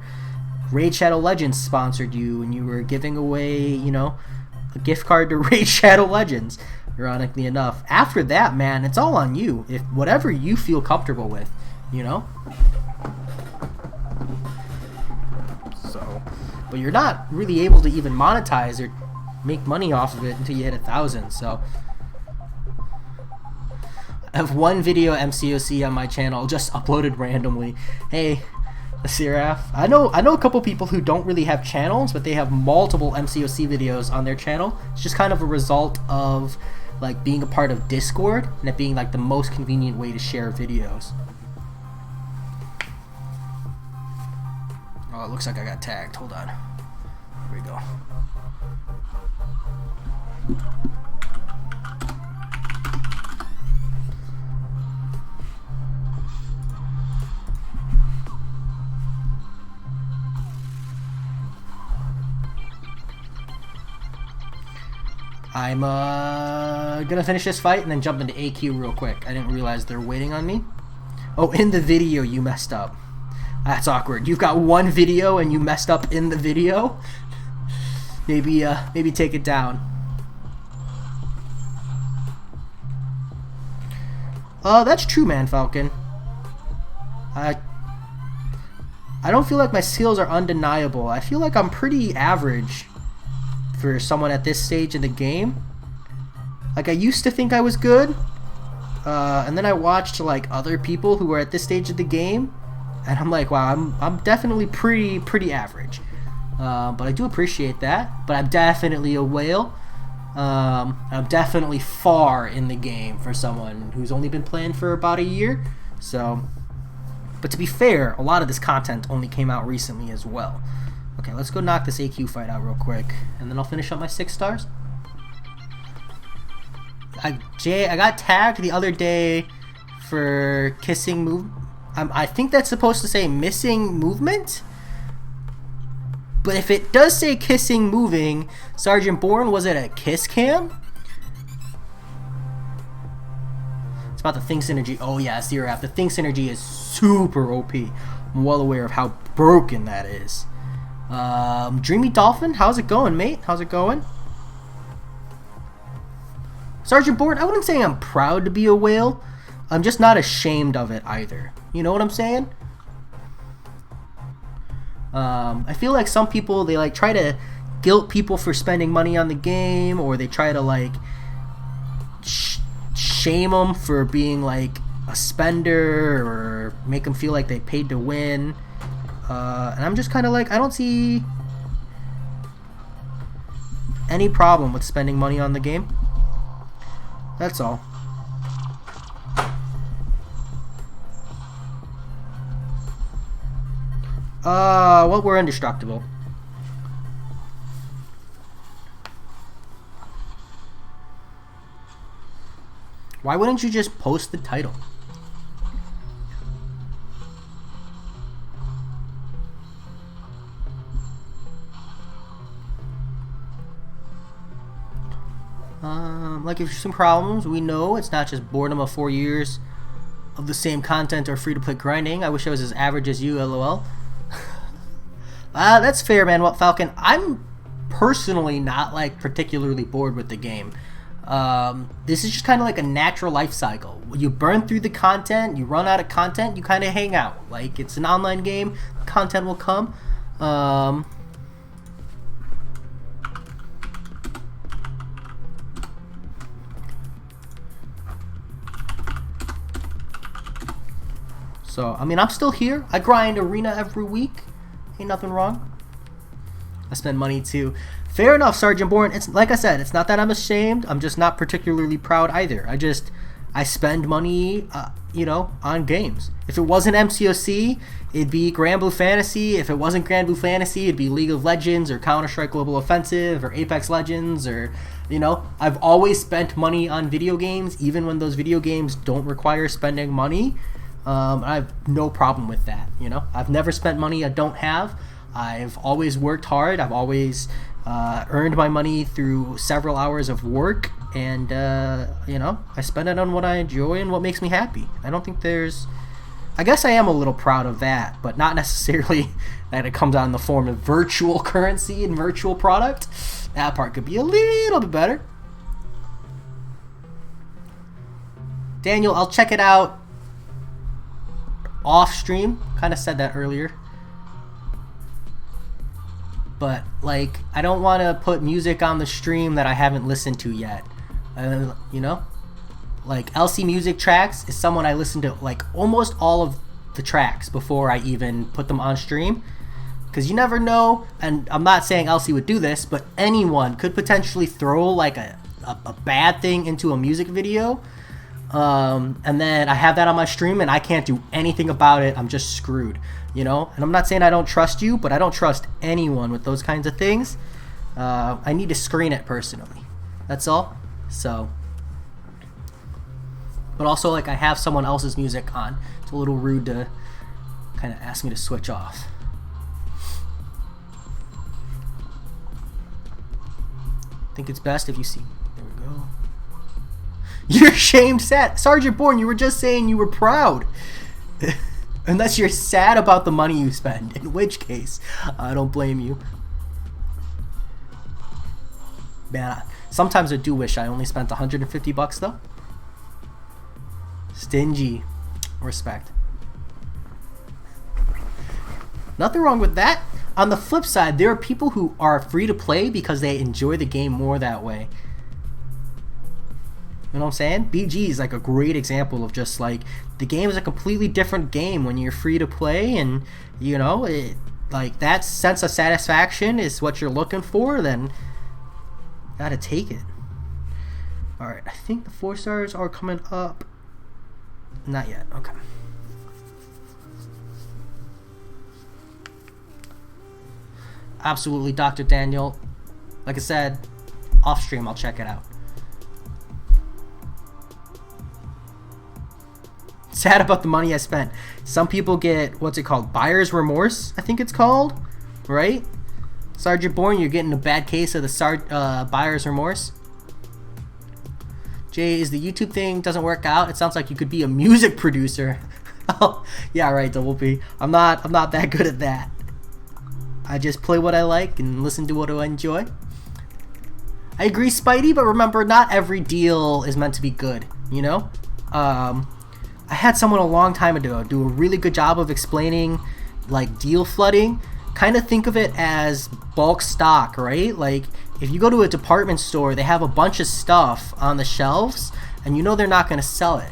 Raid Shadow Legends sponsored you and you were giving away, you know, a gift card to Raid Shadow Legends. Ironically enough, after that, man, it's all on you. If whatever you feel comfortable with, you know. So, but you're not really able to even monetize or make money off of it until you hit 1,000. So, I have one video MCOC on my channel, just uploaded randomly. Hey, Seraph. I know a couple people who don't really have channels, but they have multiple MCOC videos on their channel. It's just kind of a result of like being a part of Discord and it being like the most convenient way to share videos. Oh, it looks like I got tagged. Hold on. Here we go. I'm gonna finish this fight and then jump into AQ real quick. I didn't realize they're waiting on me. Oh, in the video you messed up. That's awkward. You've got one video and you messed up in the video. Maybe take it down. That's true, Man Falcon. I don't feel like my skills are undeniable. I feel like I'm pretty average for someone at this stage in the game. Like, I used to think I was good, and then I watched like other people who were at this stage of the game, and I'm like, wow, I'm definitely pretty average. But I do appreciate that. But I'm definitely a whale. I'm definitely far in the game for someone who's only been playing for about a year. So, but to be fair, a lot of this content only came out recently as well. Okay, let's go knock this AQ fight out real quick, and then I'll finish up my 6 stars. Jay, I got tagged the other day for kissing move. I think that's supposed to say missing movement. But if it does say kissing moving, Sergeant Bourne, was it a kiss cam? It's about the Think Synergy. Oh yeah, Seraph. The Think Synergy is super OP. I'm well aware of how broken that is. Dreamy Dolphin, how's it going, mate? How's it going? Sergeant Bourne, I wouldn't say I'm proud to be a whale. I'm just not ashamed of it either. You know what I'm saying? I feel like some people, they like try to guilt people for spending money on the game, or they try to like shame them for being like a spender or make them feel like they paid to win. And I'm just kind of like, I don't see any problem with spending money on the game. That's all. Well, we're indestructible. Why wouldn't you just post the title? Like, if there's some problems, we know it's not just boredom of 4 years of the same content or free-to-play grinding. I wish I was as average as you, lol. That's fair, man. Well, Falcon, I'm personally not, like, particularly bored with the game. This is just kind of like a natural life cycle. You burn through the content, you run out of content, you kind of hang out. Like, it's an online game, content will come. So, I mean, I'm still here. I grind arena every week. Ain't nothing wrong. I spend money too. Fair enough, Sergeant Bourne. It's like I said, it's not that I'm ashamed. I'm just not particularly proud either. I spend money, you know, on games. If it wasn't MCOC, it'd be Grand Blue Fantasy. If it wasn't Grand Blue Fantasy, it'd be League of Legends or Counter-Strike Global Offensive or Apex Legends or, you know, I've always spent money on video games, even when those video games don't require spending money. I have no problem with that, you know. I've never spent money I don't have. I've always worked hard. I've always earned my money through several hours of work, and you know, I spend it on what I enjoy and what makes me happy. I don't think there's, I guess I am a little proud of that, but not necessarily that it comes out in the form of virtual currency and virtual product. That part could be a little bit better. Daniel, I'll check it out off stream. Kind of said that earlier. But, like, I don't want to put music on the stream that I haven't listened to yet. You know? Like, LC Music Tracks is someone I listen to, like, almost all of the tracks before I even put them on stream. Because you never know, and I'm not saying LC would do this, but anyone could potentially throw, like, a bad thing into a music video. And then I have that on my stream and I can't do anything about it. I'm just screwed, you know. And I'm not saying I don't trust you, but I don't trust anyone with those kinds of things. I need to screen it personally, that's all. So, but also, like, I have someone else's music on. It's a little rude to kind of ask me to switch off. I think it's best if you see. There we go. You're ashamed, sad. Sergeant Bourne, you were just saying you were proud. Unless you're sad about the money you spend, in which case, I don't blame you. Man, sometimes I do wish I only spent $150 though. Stingy. Respect. Nothing wrong with that. On the flip side, there are people who are free to play because they enjoy the game more that way. You know what I'm saying? BG is like a great example of just like, the game is a completely different game when you're free to play, and you know, it, like, that sense of satisfaction is what you're looking for, then gotta take it. Alright, I think the 4 stars are coming up. Not yet, okay. Absolutely, Dr. Daniel. Like I said, off stream, I'll check it out. Sad about the money I spent. Some people get, what's it called? Buyer's remorse, I think it's called, right? Sergeant Bourne, you're getting a bad case of the buyer's remorse. Jay, is the YouTube thing doesn't work out? It sounds like you could be a music producer. Oh, yeah, right, Double P. I'm not that good at that. I just play what I like and listen to what I enjoy. I agree, Spidey, but remember, not every deal is meant to be good, you know? I had someone a long time ago do a really good job of explaining, like, deal flooding. Kind of think of it as bulk stock, right? Like, if you go to a department store, they have a bunch of stuff on the shelves, and you know they're not going to sell it.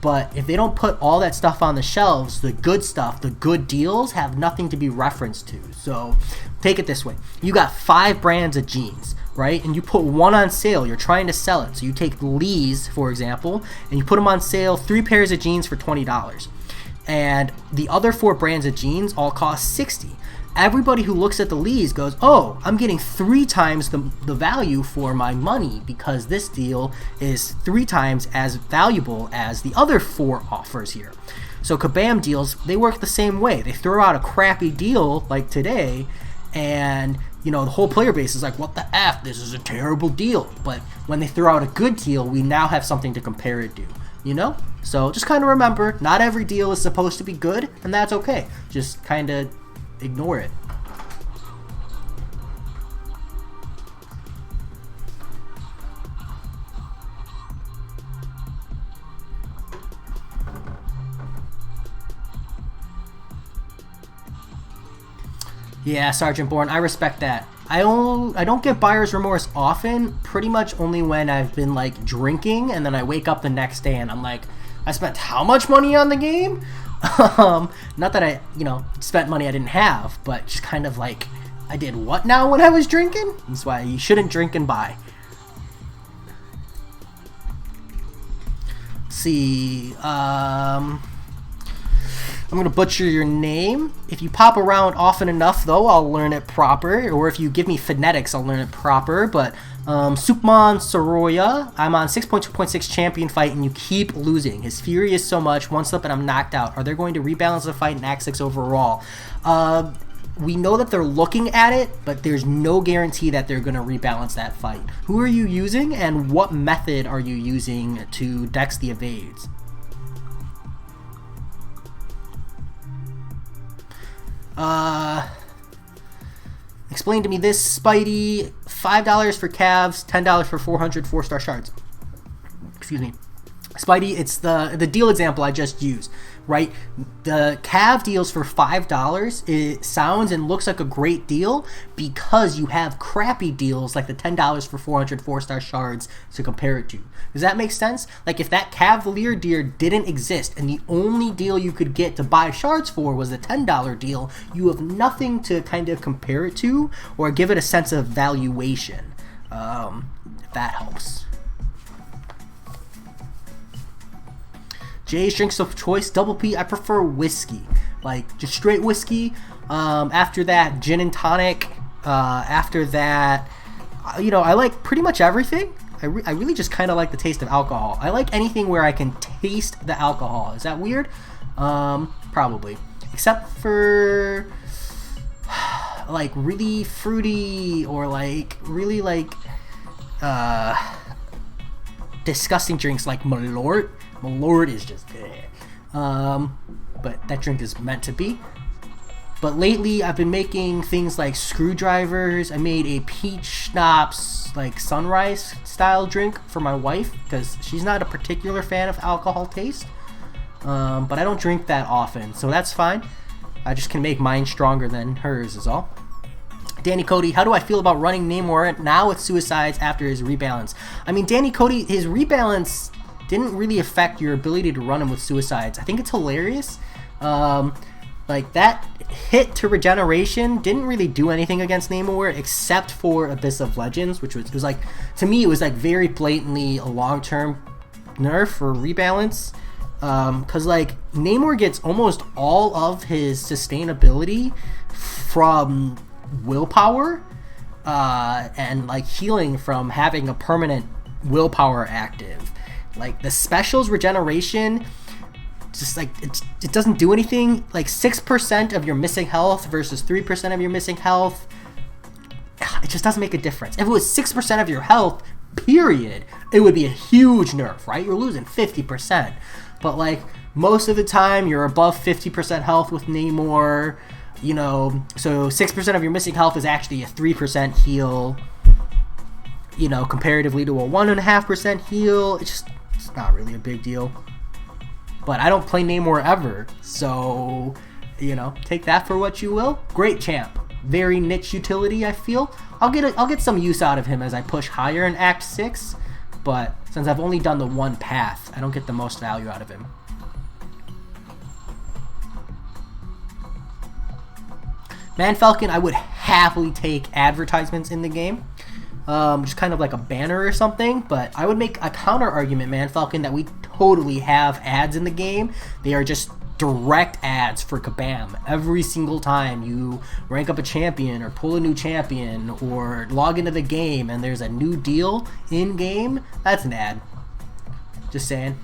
But if they don't put all that stuff on the shelves, the good stuff, the good deals have nothing to be referenced to. So take it this way. You got 5 brands of jeans, right? And you put one on sale. You're trying to sell it. So you take Lee's, for example, and you put them on sale, 3 pairs of jeans for $20. And the other 4 brands of jeans all cost $60. Everybody who looks at the Lee's goes, oh, I'm getting 3 times the value for my money because this deal is 3 times as valuable as the other 4 offers here. So Kabam deals, they work the same way. They throw out a crappy deal like today, and you know the whole player base is like, what the F, this is a terrible deal. But when they throw out a good deal, we now have something to compare it to, you know? So just kind of remember, not every deal is supposed to be good, and that's okay. Just kind of ignore it. Yeah, Sergeant Bourne, I respect that. I don't get buyer's remorse often, pretty much only when I've been like drinking and then I wake up the next day and I'm like, I spent how much money on the game? Not that I, spent money I didn't have, but just kind of like, I did what now when I was drinking? That's why you shouldn't drink and buy. Let's see, I'm gonna butcher your name. If you pop around often enough, though, I'll learn it proper. Or if you give me phonetics, I'll learn it proper. But Supman Soroya, I'm on 6.2.6 champion fight, and you keep losing. His fury is so much. One slip and I'm knocked out. Are they going to rebalance the fight in Act 6 overall? We know that they're looking at it, but there's no guarantee that they're going to rebalance that fight. Who are you using, and what method are you using to dex the evades? Explain to me this, Spidey. $5 for Cavs, $10 for 400 4-star shards. Excuse me. Spidey, it's the deal example I just used, right? The Cav deals for $5. It sounds and looks like a great deal because you have crappy deals like the $10 for 400 4-star shards to compare it to. Does that make sense? Like if that Cavalier deer didn't exist and the only deal you could get to buy shards for was the $10 deal, you have nothing to kind of compare it to or give it a sense of valuation. If that helps. Jay's drinks of choice, double P. I prefer whiskey, like just straight whiskey. After that, gin and tonic. After that, I like pretty much everything. I really just kind of like the taste of alcohol. I like anything where I can taste the alcohol. Is that weird? Probably. Except for like really fruity or like really like disgusting drinks like Malort. Malort is just but that drink is meant to be. But lately I've been making things like screwdrivers. I made a peach schnapps like sunrise style drink for my wife because she's not a particular fan of alcohol taste, but I don't drink that often, so that's fine. I just can make mine stronger than hers is all. Danny Cody, how do I feel about running Namor now with suicides after his rebalance? I mean, Danny Cody, his rebalance didn't really affect your ability to run him with suicides. I think it's hilarious. Like that hit to regeneration didn't really do anything against Namor except for Abyss of Legends, which was like, to me it was like very blatantly a long-term nerf or rebalance. Cause like Namor gets almost all of his sustainability from willpower, and like healing from having a permanent willpower active. Like the specials regeneration, just like it doesn't do anything. Like 6% of your missing health versus 3% of your missing health, it just doesn't make a difference. If it was 6% of your health, period, it would be a huge nerf, right? You're losing 50%. But like most of the time, you're above 50% health with Namor. So 6% of your missing health is actually a 3% heal. Comparatively to a 1.5% heal, it's not really a big deal. But I don't play Namor ever, so, take that for what you will. Great champ. Very niche utility, I feel. I'll get some use out of him as I push higher in Act 6. but since I've only done the one path, I don't get the most value out of him. Man Falcon, I would happily take advertisements in the game. Just kind of like a banner or something, but I would make a counter argument, Man Falcon, that we totally have ads in the game. They are just direct ads for Kabam. Every single time you rank up a champion or pull a new champion or log into the game and there's a new deal in game, that's an ad. Just saying.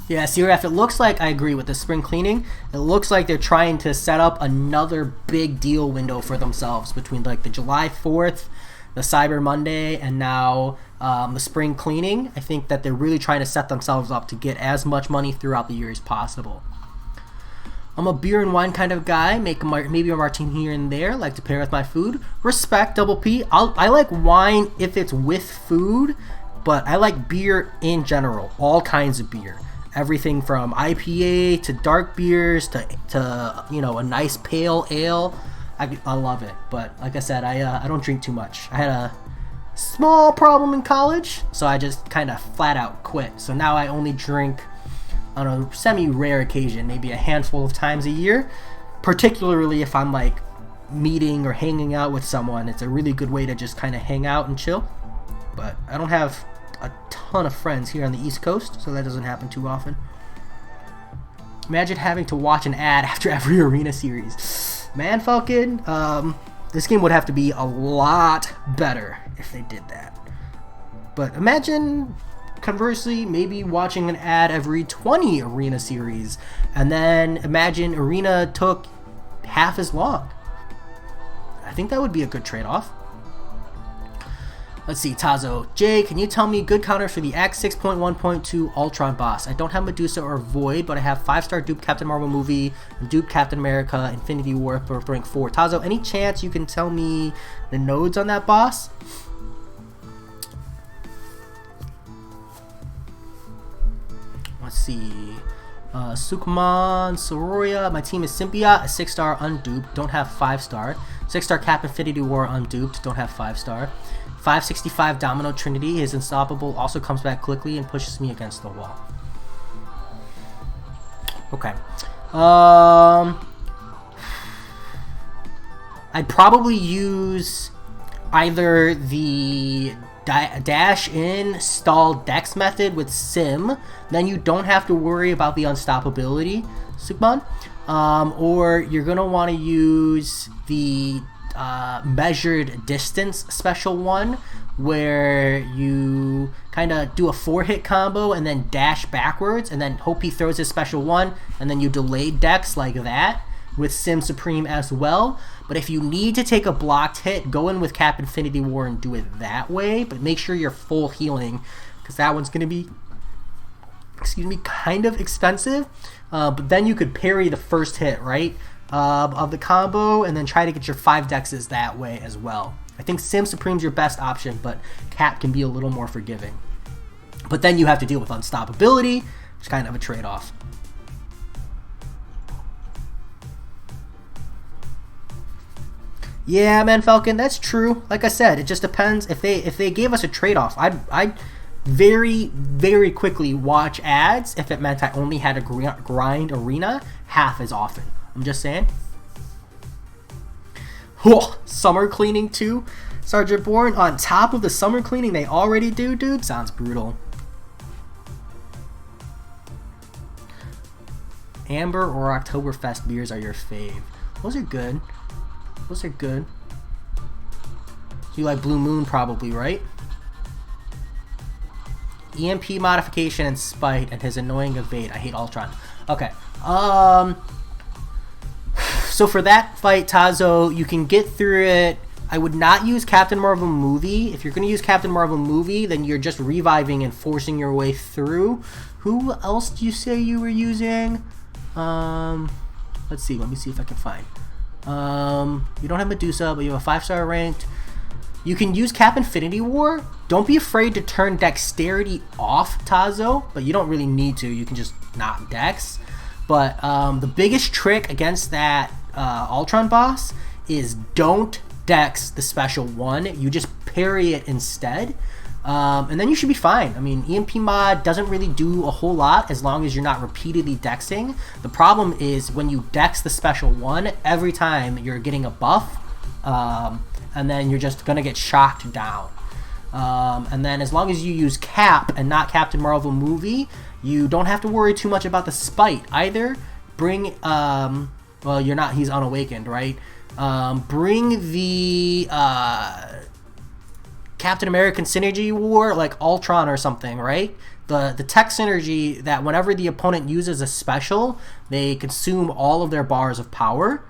Yeah, CRF, it looks like, I agree with the spring cleaning, it looks like they're trying to set up another big deal window for themselves between like the July 4th, the Cyber Monday, and now the spring cleaning. I think that they're really trying to set themselves up to get as much money throughout the year as possible. I'm a beer and wine kind of guy, maybe a martini here and there, like to pair with my food. Respect, Double P. I like wine if it's with food, but I like beer in general, all kinds of beer. Everything from IPA to dark beers to you know, a nice pale ale. I love it, but like I said, I don't drink too much. I had a small problem in college, so I just kind of flat out quit. So now I only drink on a semi-rare occasion, maybe a handful of times a year, particularly if I'm like meeting or hanging out with someone. It's a really good way to just kind of hang out and chill, but I don't have a ton of friends here on the East Coast, so that doesn't happen too often. Imagine having to watch an ad after every arena series. Man Falcon, this game would have to be a lot better if they did that. But imagine, conversely, maybe watching an ad every 20 arena series, and then imagine arena took half as long. I think that would be a good trade-off. Let's see, Tazo. Jay, can you tell me good counters for the Act 6.1.2 Ultron boss? I don't have Medusa or Void, but I have 5-star dupe Captain Marvel movie, dupe Captain America, Infinity War for rank 4. Tazo, any chance you can tell me the nodes on that boss? Let's see. Sukuman, Soroya. My team is Symbiote, a 6-star unduped, don't have 5-star. 6-star Cap Infinity War unduped, don't have 5-star. 565 Domino Trinity, his unstoppable also comes back quickly and pushes me against the wall. Okay. I'd probably use either the dash in stall dex method with Sim, then you don't have to worry about the unstoppability, Sukman, or you're gonna want to use the measured distance special one, where you kind of do a 4-hit combo and then dash backwards and then hope he throws his special one, and then you delay dex like that with Sim Supreme as well. But if you need to take a blocked hit, go in with Cap Infinity War and do it that way, but make sure you're full healing, because that one's going to be, kind of expensive. But then you could parry the first hit, right, of the combo, and then try to get your 5 dexes that way as well. I think Sim Supreme's your best option, but Cap can be a little more forgiving. But then you have to deal with unstoppability, which is kind of a trade-off. Yeah, man, Falcon, that's true. Like I said, it just depends. If they gave us a trade-off, I'd very, very quickly watch ads if it meant I only had to grind arena half as often. I'm just saying. Oh, summer cleaning too? Sergeant Bourne, on top of the summer cleaning they already do, dude? Sounds brutal. Amber or Oktoberfest beers are your fave? Those are good. Those are good. You like Blue Moon probably, right? EMP modification and Spite and his annoying evade. I hate Ultron. Okay. So for that fight, Tazo, you can get through it. I would not use Captain Marvel movie. If you're going to use Captain Marvel movie, then you're just reviving and forcing your way through. Who else do you say you were using? Let's see. Let me see if I can find. You don't have Medusa, but you have a 5-star ranked. You can use Cap Infinity War. Don't be afraid to turn Dexterity off, Tazo, but you don't really need to. You can just not Dex. But the biggest trick against that Ultron boss is don't dex the special 1. You just parry it instead. And then you should be fine. I mean, EMP mod doesn't really do a whole lot as long as you're not repeatedly dexing. The problem is when you dex the special 1, every time you're getting a buff, and then you're just going to get shocked down. And then as long as you use Cap and not Captain Marvel movie, you don't have to worry too much about the spite either. Bring, well, you're not, he's unawakened, right? Bring the, Captain American Synergy War, like Ultron or something, right? The tech synergy that whenever the opponent uses a special, they consume all of their bars of power.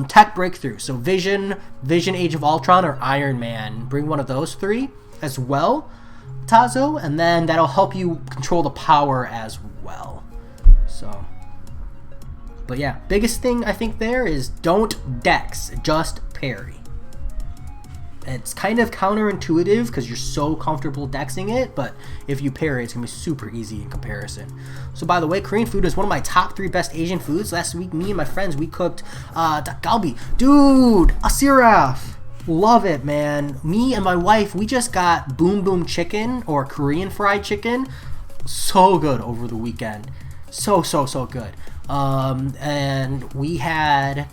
Tech Breakthrough, so Vision Age of Ultron, or Iron Man. Bring one of those 3 as well, Tazo, and then that'll help you control the power as well. So, but yeah, biggest thing I think there is don't dex, just parry. It's kind of counterintuitive because you're so comfortable dexing it, but if you parry, it's going to be super easy in comparison. So by the way, Korean food is one of my top 3 best Asian foods. Last week, me and my friends, we cooked dak galbi. Dude, asiraf. Love it, man. Me and my wife, we just got boom boom chicken, or Korean fried chicken. So good over the weekend. So good. And we had...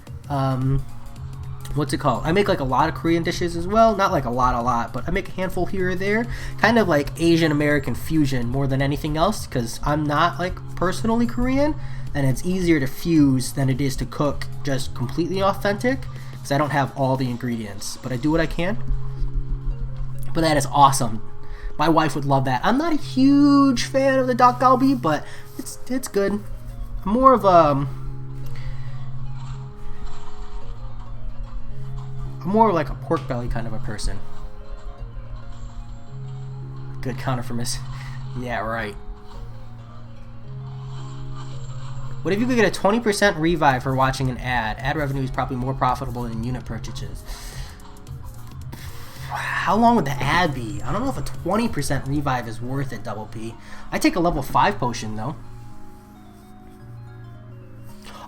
what's it called? I make like a lot of Korean dishes as well. Not like a lot, but I make a handful here or there. Kind of like Asian American fusion more than anything else, because I'm not like personally Korean, and it's easier to fuse than it is to cook just completely authentic, because I don't have all the ingredients, but I do what I can. But that is awesome. My wife would love that. I'm not a huge fan of the dak galbi, but it's good. I'm more of a... I'm more like a pork belly kind of a person. Good counter for Miss. Yeah, right. What if you could get a 20% revive for watching an ad? Ad revenue is probably more profitable than unit purchases. How long would the ad be? I don't know if a 20% revive is worth it, Double P. I take a level 5 potion though.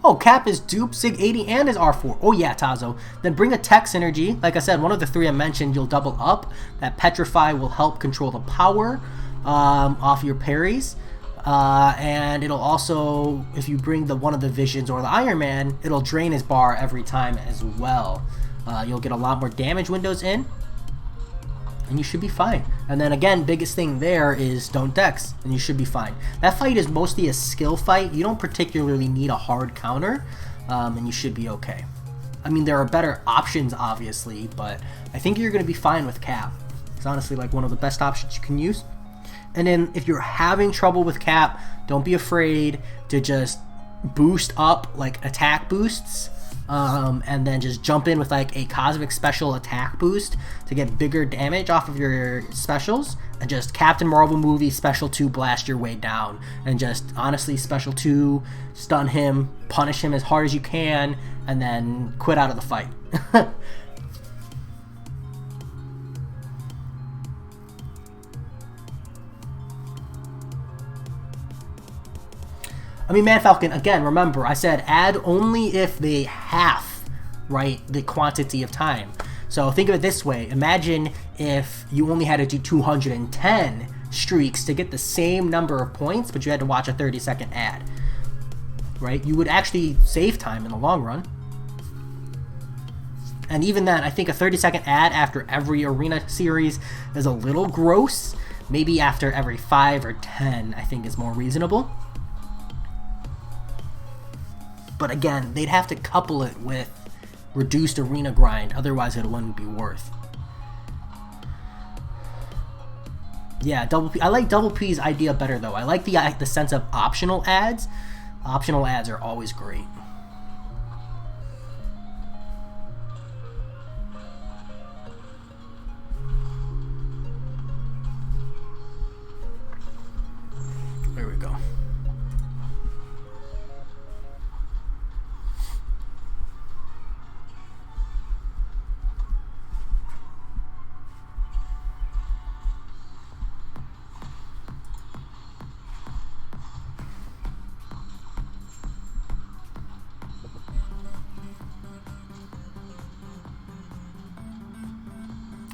Oh, Cap is dupe, Sig 80, and is R4. Oh yeah, Tazo. Then bring a tech synergy. Like I said, one of the 3 I mentioned, you'll double up. That Petrify will help control the power off your parries. And it'll also, if you bring one of the Visions or the Iron Man, it'll drain his bar every time as well. You'll get a lot more damage windows in, and you should be fine. And then again, biggest thing there is don't dex, and you should be fine. That fight is mostly a skill fight. You don't particularly need a hard counter, and you should be okay. I mean, there are better options, obviously, but I think you're going to be fine with Cap. It's honestly like one of the best options you can use. And then if you're having trouble with Cap, don't be afraid to just boost up, like attack boosts, and then just jump in with like a Cosmic Special attack boost to get bigger damage off of your specials, and just Captain Marvel movie Special 2 blast your way down, and just honestly Special 2 stun him, punish him as hard as you can, and then quit out of the fight. I mean, Man Falcon, again, remember, I said add only if they half, right, the quantity of time. So think of it this way. Imagine if you only had to do 210 streaks to get the same number of points, but you had to watch a 30-second ad, right? You would actually save time in the long run. And even then, I think a 30-second ad after every arena series is a little gross. Maybe after every 5 or 10, I think is more reasonable. But again, they'd have to couple it with reduced arena grind, otherwise it wouldn't be worth. Yeah, Double P. I like Double P's idea better though. I like the sense of optional ads. Optional ads are always great. There we go.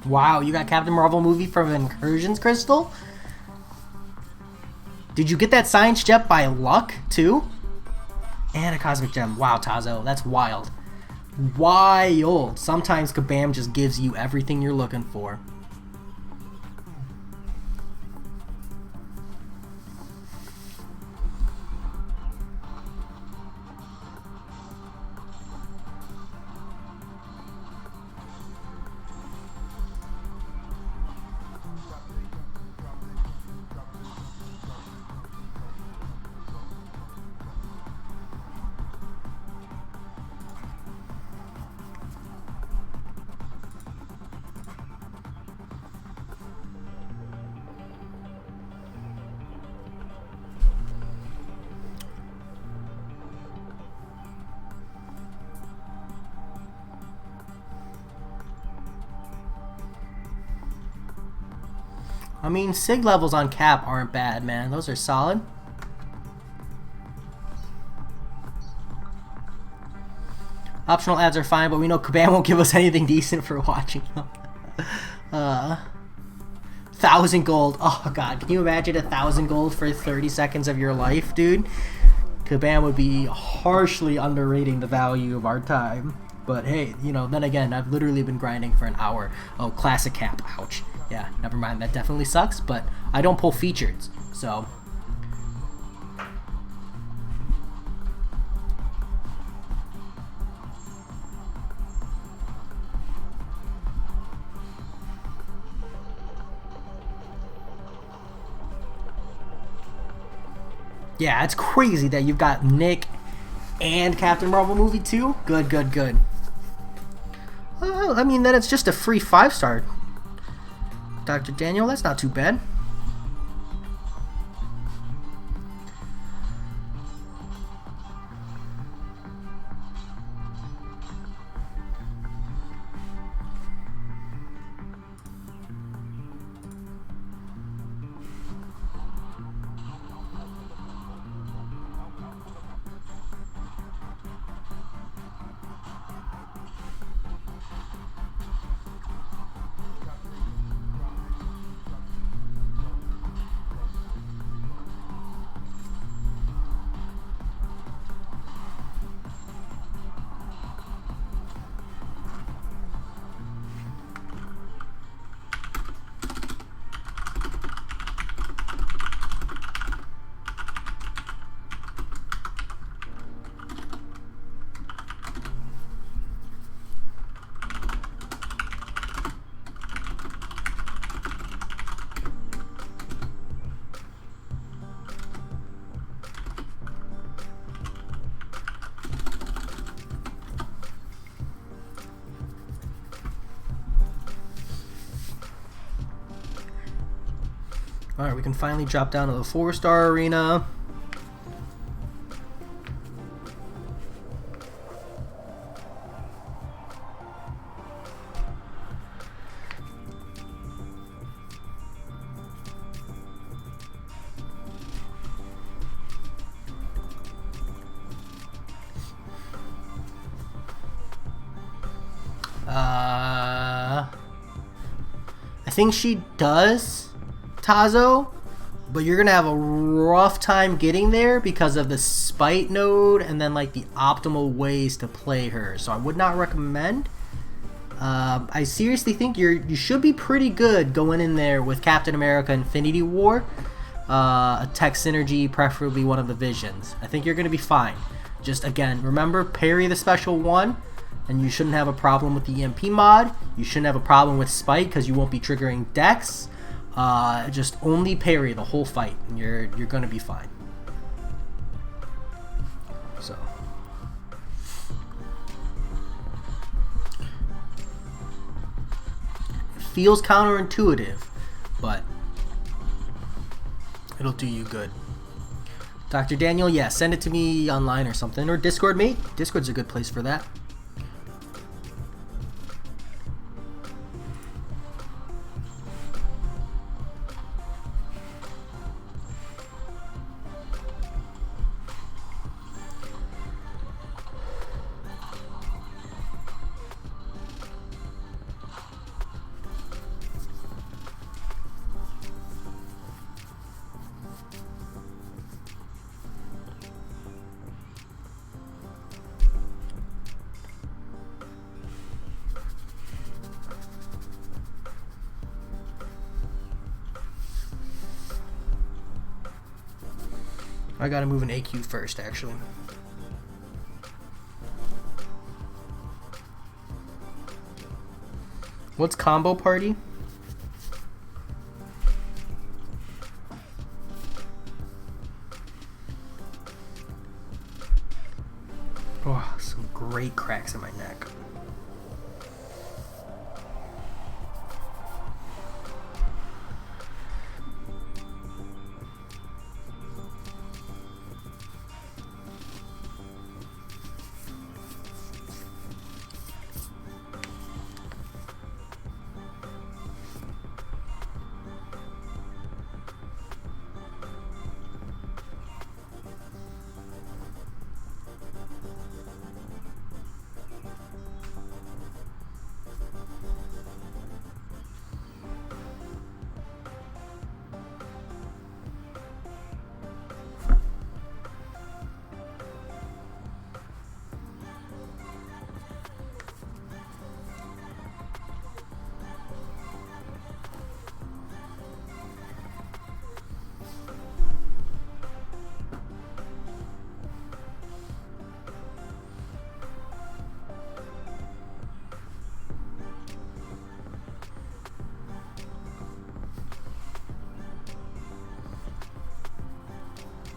Wow, you got Captain Marvel movie from Incursions Crystal? Did you get that science jet by luck, too? And a cosmic gem. Wow, Tazo, that's wild. Wild. Sometimes Kabam just gives you everything you're looking for. I mean, SIG levels on Cap aren't bad, man. Those are solid. Optional ads are fine, but we know Kabam won't give us anything decent for watching them. 1,000 gold. Oh, God. Can you imagine 1,000 gold for 30 seconds of your life, dude? Kabam would be harshly underrating the value of our time. But hey, you know, then again, I've literally been grinding for an hour. Oh, classic Cap. Ouch. Yeah, never mind. That definitely sucks, but I don't pull features, so... Yeah, it's crazy that you've got Nick and Captain Marvel movie too. Good, good, good. I mean, then it's just a free 5-star. Dr. Daniel, that's not too bad. Alright, we can finally drop down to the 4-star arena. I think she does, Tazo, but you're gonna have a rough time getting there because of the spite node and then like the optimal ways to play her. So I would not recommend. I seriously think you should be pretty good going in there with Captain America Infinity War, a tech synergy, preferably one of the visions. I think you're gonna be fine. Just again, remember, parry the special one, and you shouldn't have a problem with the EMP mod. You shouldn't have a problem with spite because you won't be triggering Dex. Just only parry the whole fight, and you're gonna be fine. So it feels counterintuitive, but it'll do you good. Dr. Daniel, yeah, send it to me online or something, or Discord, mate. Discord's a good place for that. I gotta move an AQ first, actually. What's combo party? Oh, some great cracks in my neck.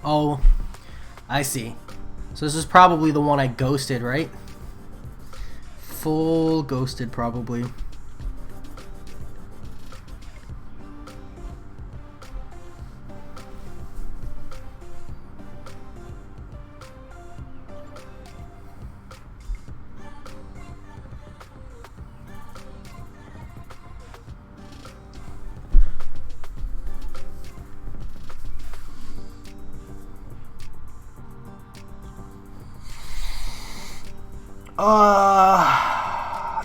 Oh, I see. So this is probably the one I ghosted, right? Full ghosted, probably.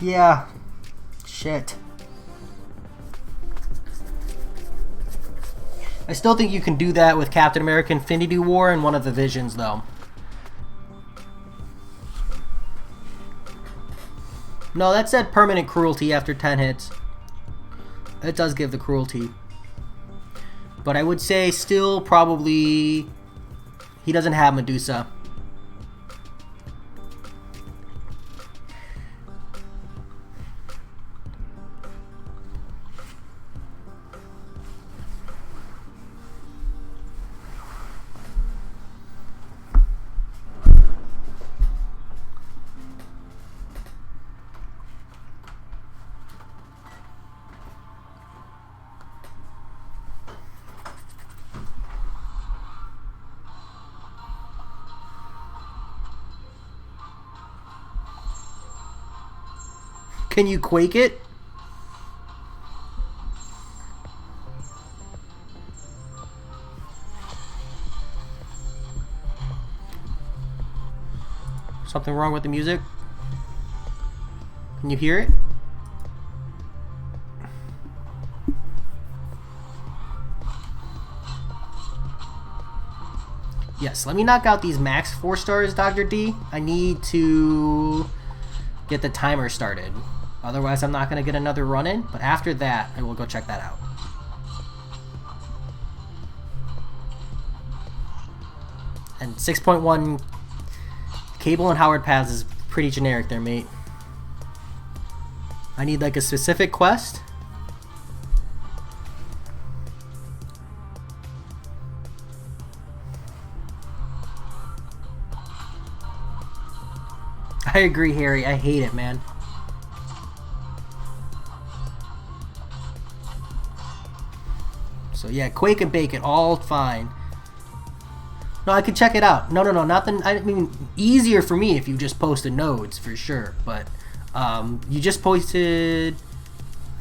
Yeah. Shit. I still think you can do that with Captain America Infinity War in one of the Visions, though. No, that said permanent cruelty after 10 hits. It does give the cruelty. But I would say still probably he doesn't have Medusa. Can you quake it? Something wrong with the music? Can you hear it? Yes, let me knock out these max 4 stars, Dr. D. I need to get the timer started. Otherwise, I'm not going to get another run in. But after that, I will go check that out. And 6.1 Cable and Howard paths is pretty generic there, mate. I need like a specific quest. I agree, Harry. I hate it, man. So yeah, Quake and Bake it, all fine. No, I can check it out. No, nothing. I mean, easier for me if you just posted nodes for sure. But you just posted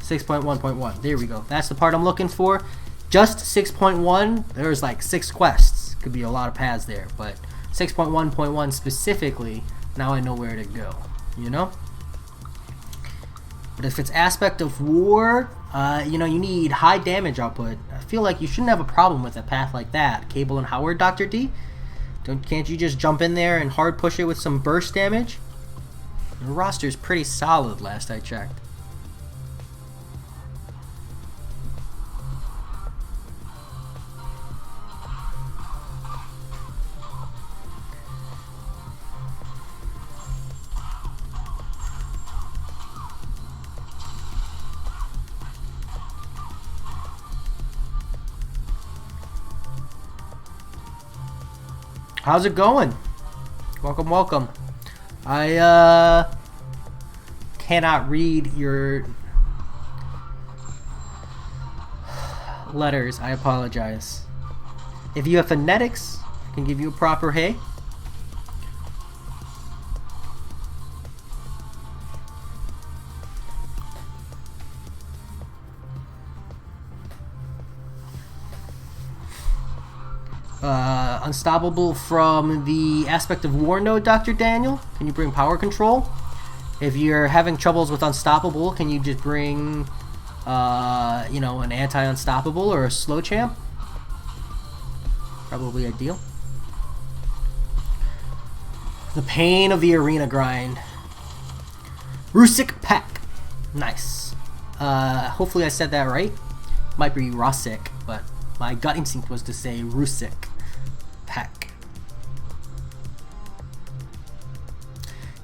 6.1.1. There we go. That's the part I'm looking for. Just 6.1. There's like 6 quests. Could be a lot of paths there, but 6.1.1 specifically. Now I know where to go. You know. But if it's aspect of war, you know, you need high damage output. I feel like you shouldn't have a problem with a path like that. Cable and Howard, Dr. D? Can't you just jump in there and hard push it with some burst damage? The roster's pretty solid last I checked. How's it going? Welcome, welcome. I cannot read your letters. I apologize. If you have phonetics, I can give you a proper hey. Unstoppable from the aspect of war node, Dr. Daniel. Can you bring power control? If you're having troubles with unstoppable, can you just bring, you know, an anti-unstoppable or a slow champ? Probably ideal. The pain of the arena grind. Rusik Pack. Nice. Hopefully I said that right. Might be Rusik, but my gut instinct was to say Rusik Pack.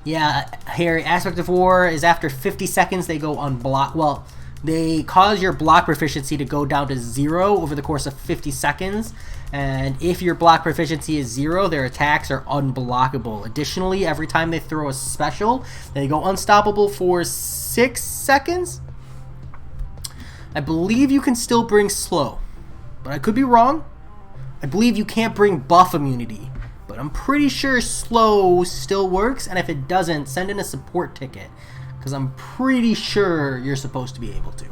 Yeah, Harry, Aspect of War is after 50 seconds they go unblock. Well, they cause your block proficiency to go down to 0 over the course of 50 seconds. And if your block proficiency is 0, their attacks are unblockable. Additionally, every time they throw a special, they go unstoppable for 6 seconds. I believe you can still bring slow, but I could be wrong. I believe you can't bring buff immunity, but I'm pretty sure slow still works, and if it doesn't, send in a support ticket, because I'm pretty sure you're supposed to be able to.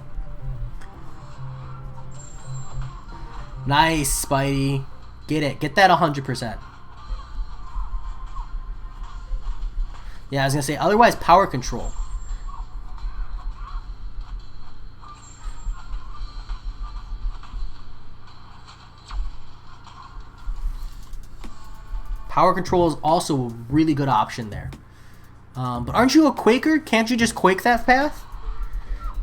Nice, Spidey. Get it. Get that 100%. Yeah, I was going to say, otherwise power control. Power control is also a really good option there. But aren't you a Quaker? Can't you just Quake that path?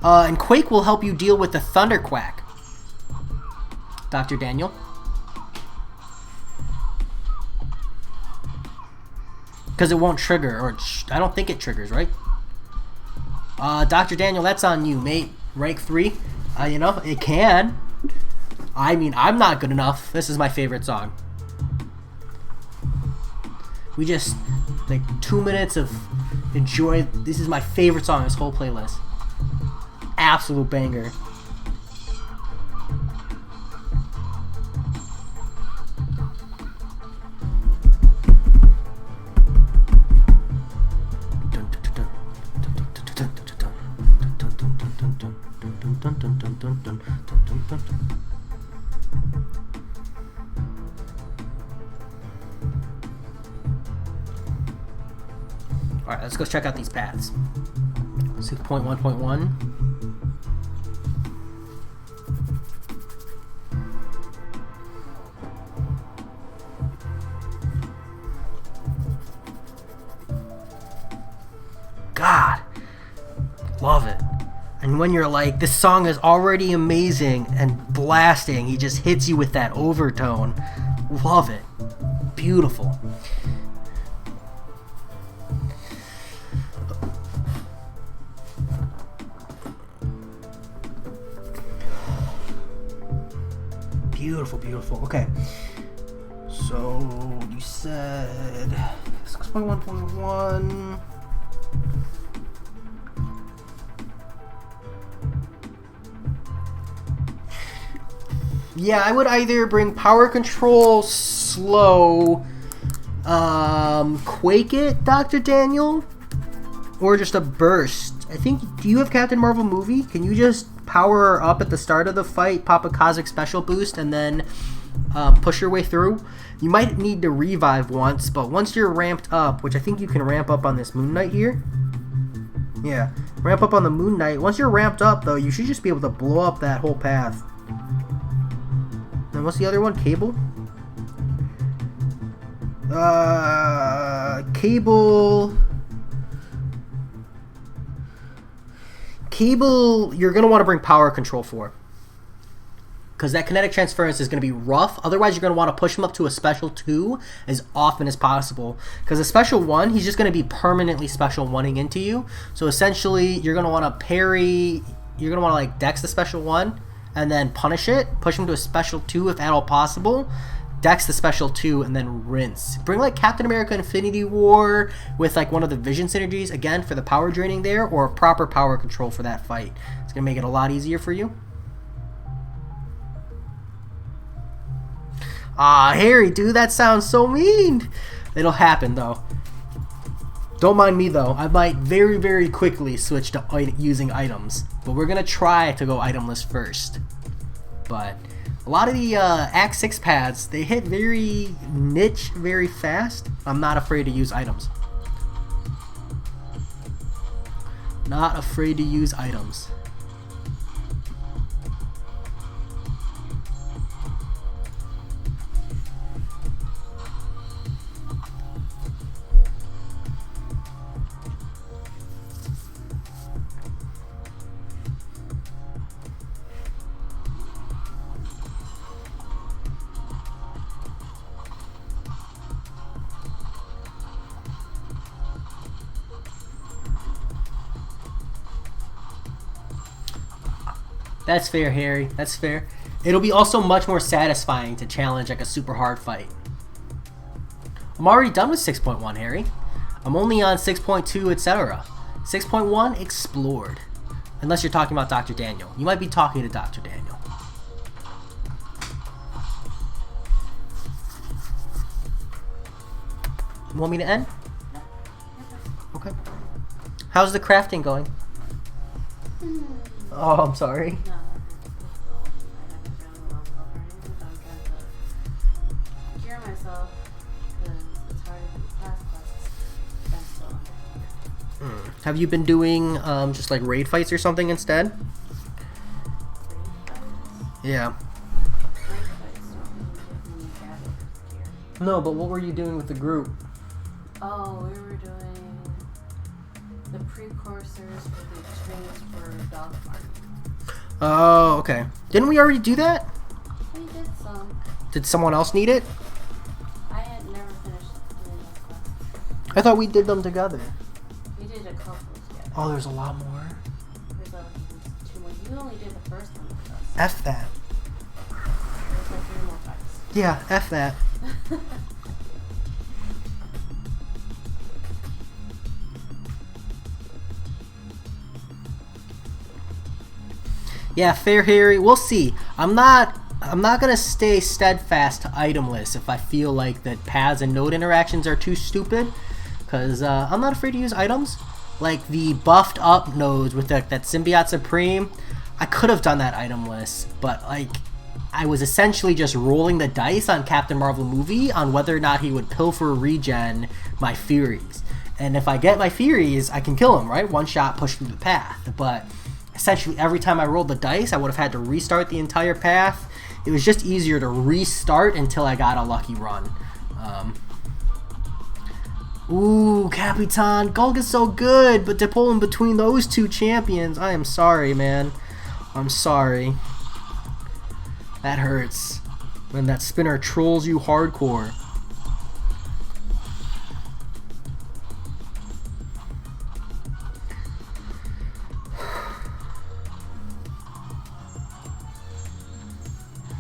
And Quake will help you deal with the Thunderquack. Dr. Daniel. Because it won't trigger, or I don't think it triggers, right? Dr. Daniel, that's on you, mate. Rank 3. You know, it can. I mean, I'm not good enough. This is my favorite song. We just, like, 2 minutes of enjoy. This is my favorite song in this whole playlist. Absolute banger. Alright, let's go check out these paths. 6.1.1. God, love it. And when you're like, this song is already amazing and blasting, he just hits you with that overtone. Love it. Beautiful. Beautiful, beautiful. Okay. So, you said 6.1.1. Yeah, I would either bring power control, slow, Quake it, Dr. Daniel, or just a burst. I think, do you have Captain Marvel movie? Can you just power her up at the start of the fight, pop a Cosmic Special boost, and then push your way through? You might need to revive once, but once you're ramped up, which I think you can ramp up on this Moon Knight here. Yeah, ramp up on the Moon Knight. Once you're ramped up, though, you should just be able to blow up that whole path. And what's the other one? Cable? Cable, you're going to want to bring power control for. Because that kinetic transference is going to be rough. Otherwise, you're going to want to push him up to a special 2 as often as possible. Because a special 1, he's just going to be permanently special 1ing into you. So essentially, you're going to want to parry. You're going to want to like dex the special 1 and then punish it. Push him to a special 2 if at all possible. Dex the special 2, and then rinse. Bring like Captain America Infinity War with like one of the vision synergies, again, for the power draining there, or proper power control for that fight. It's going to make it a lot easier for you. Ah, Harry, dude, that sounds so mean. It'll happen, though. Don't mind me, though. I might very, very quickly switch to using items. But we're going to try to go itemless first. But a lot of the Act 6 pads, they hit very niche very fast. I'm not afraid to use items. Not afraid to use items. That's fair, Harry. That's fair. It'll be also much more satisfying to challenge like a super hard fight. I'm already done with 6.1, Harry. I'm only on 6.2, etc. 6.1, explored. Unless you're talking about Dr. Daniel. You might be talking to Dr. Daniel. You want me to end? Okay. How's the crafting going? Oh, I'm sorry. Have you been doing just like raid fights or something instead? Yeah. No, but what were you doing with the group? Oh, we were doing the precursors for the extremes for dog farming. Oh, okay. Didn't we already do that? We did some. Did someone else need it? I had never finished doing those classes. I thought we did them together. We did a couple together. Oh, there's a lot more. There's two more. You only did the first one with us. F that. There's like 3 more fights. Yeah, F that. Yeah, fair, Harry. We'll see. I'm not gonna stay steadfast to itemless if I feel like that paths and node interactions are too stupid, because I'm not afraid to use items. Like the buffed up nodes with that Symbiote Supreme, I could have done that itemless, but like I was essentially just rolling the dice on Captain Marvel movie on whether or not he would pilfer regen my Furies. And if I get my Furies, I can kill him, right? One shot, push through the path. But essentially every time I rolled the dice, I would have had to restart the entire path. It was just easier to restart until I got a lucky run. Ooh, Capitan, Gulk is so good, but to pull in between those two champions, I am sorry, man. I'm sorry. That hurts. When that spinner trolls you hardcore.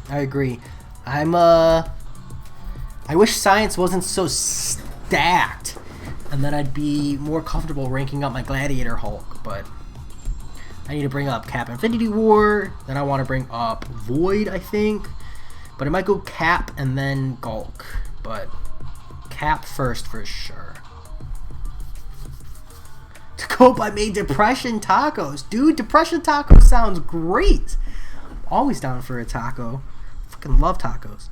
I agree. I wish science wasn't so stacked, and then I'd be more comfortable ranking up my Gladiator Hulk, but I need to bring up Cap Infinity War, then I want to bring up Void, I think, but it might go Cap and then Gulk, but Cap first for sure. To cope, I made Depression Tacos. Dude, Depression Tacos sounds great. I'm always down for a taco. Fucking love tacos.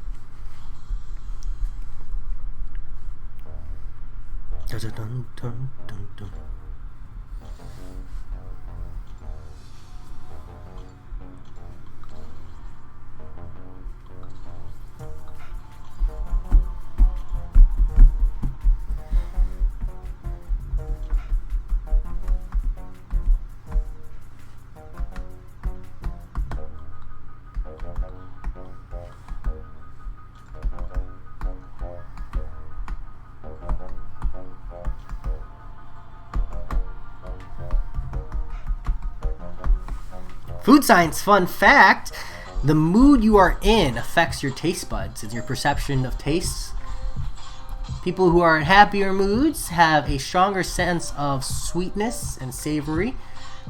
Dun, dun, dun, dun, dun. Food science fun fact, The mood you are in affects your taste buds and your perception of tastes. People who are in happier moods have a stronger sense of sweetness and savory.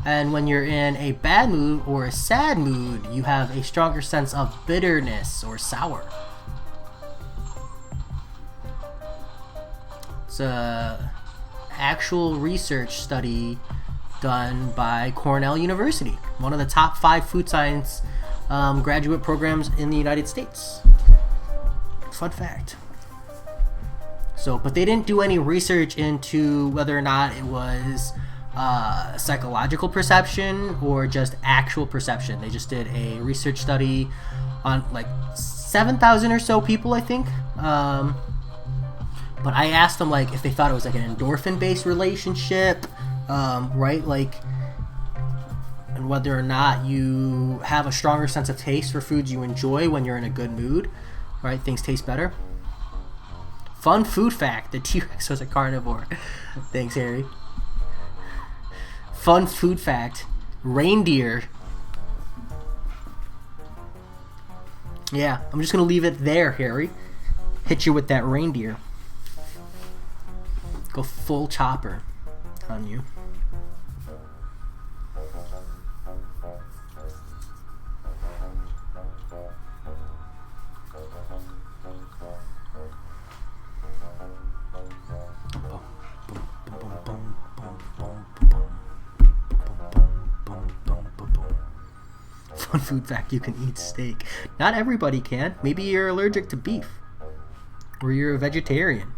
And when you're in a bad mood or a sad mood, you have a stronger sense of bitterness or sour. It's a actual research study done by Cornell University, one of the top 5 food science graduate programs in the United States. Fun fact. So, but they didn't do any research into whether or not it was psychological perception or just actual perception. They just did a research study on like 7,000 or so people, I think. But I asked them like if they thought it was like an endorphin-based relationship, right? Like, and whether or not you have a stronger sense of taste for foods you enjoy when you're in a good mood, right? Things taste better. Fun food fact: the T-Rex was a carnivore. Thanks, Harry. Fun food fact: reindeer. Yeah, I'm just gonna leave it there, Harry. Hit you with that reindeer. Go full chopper on you. Fun food fact: you can eat steak. Not everybody can. Maybe you're allergic to beef, or you're a vegetarian.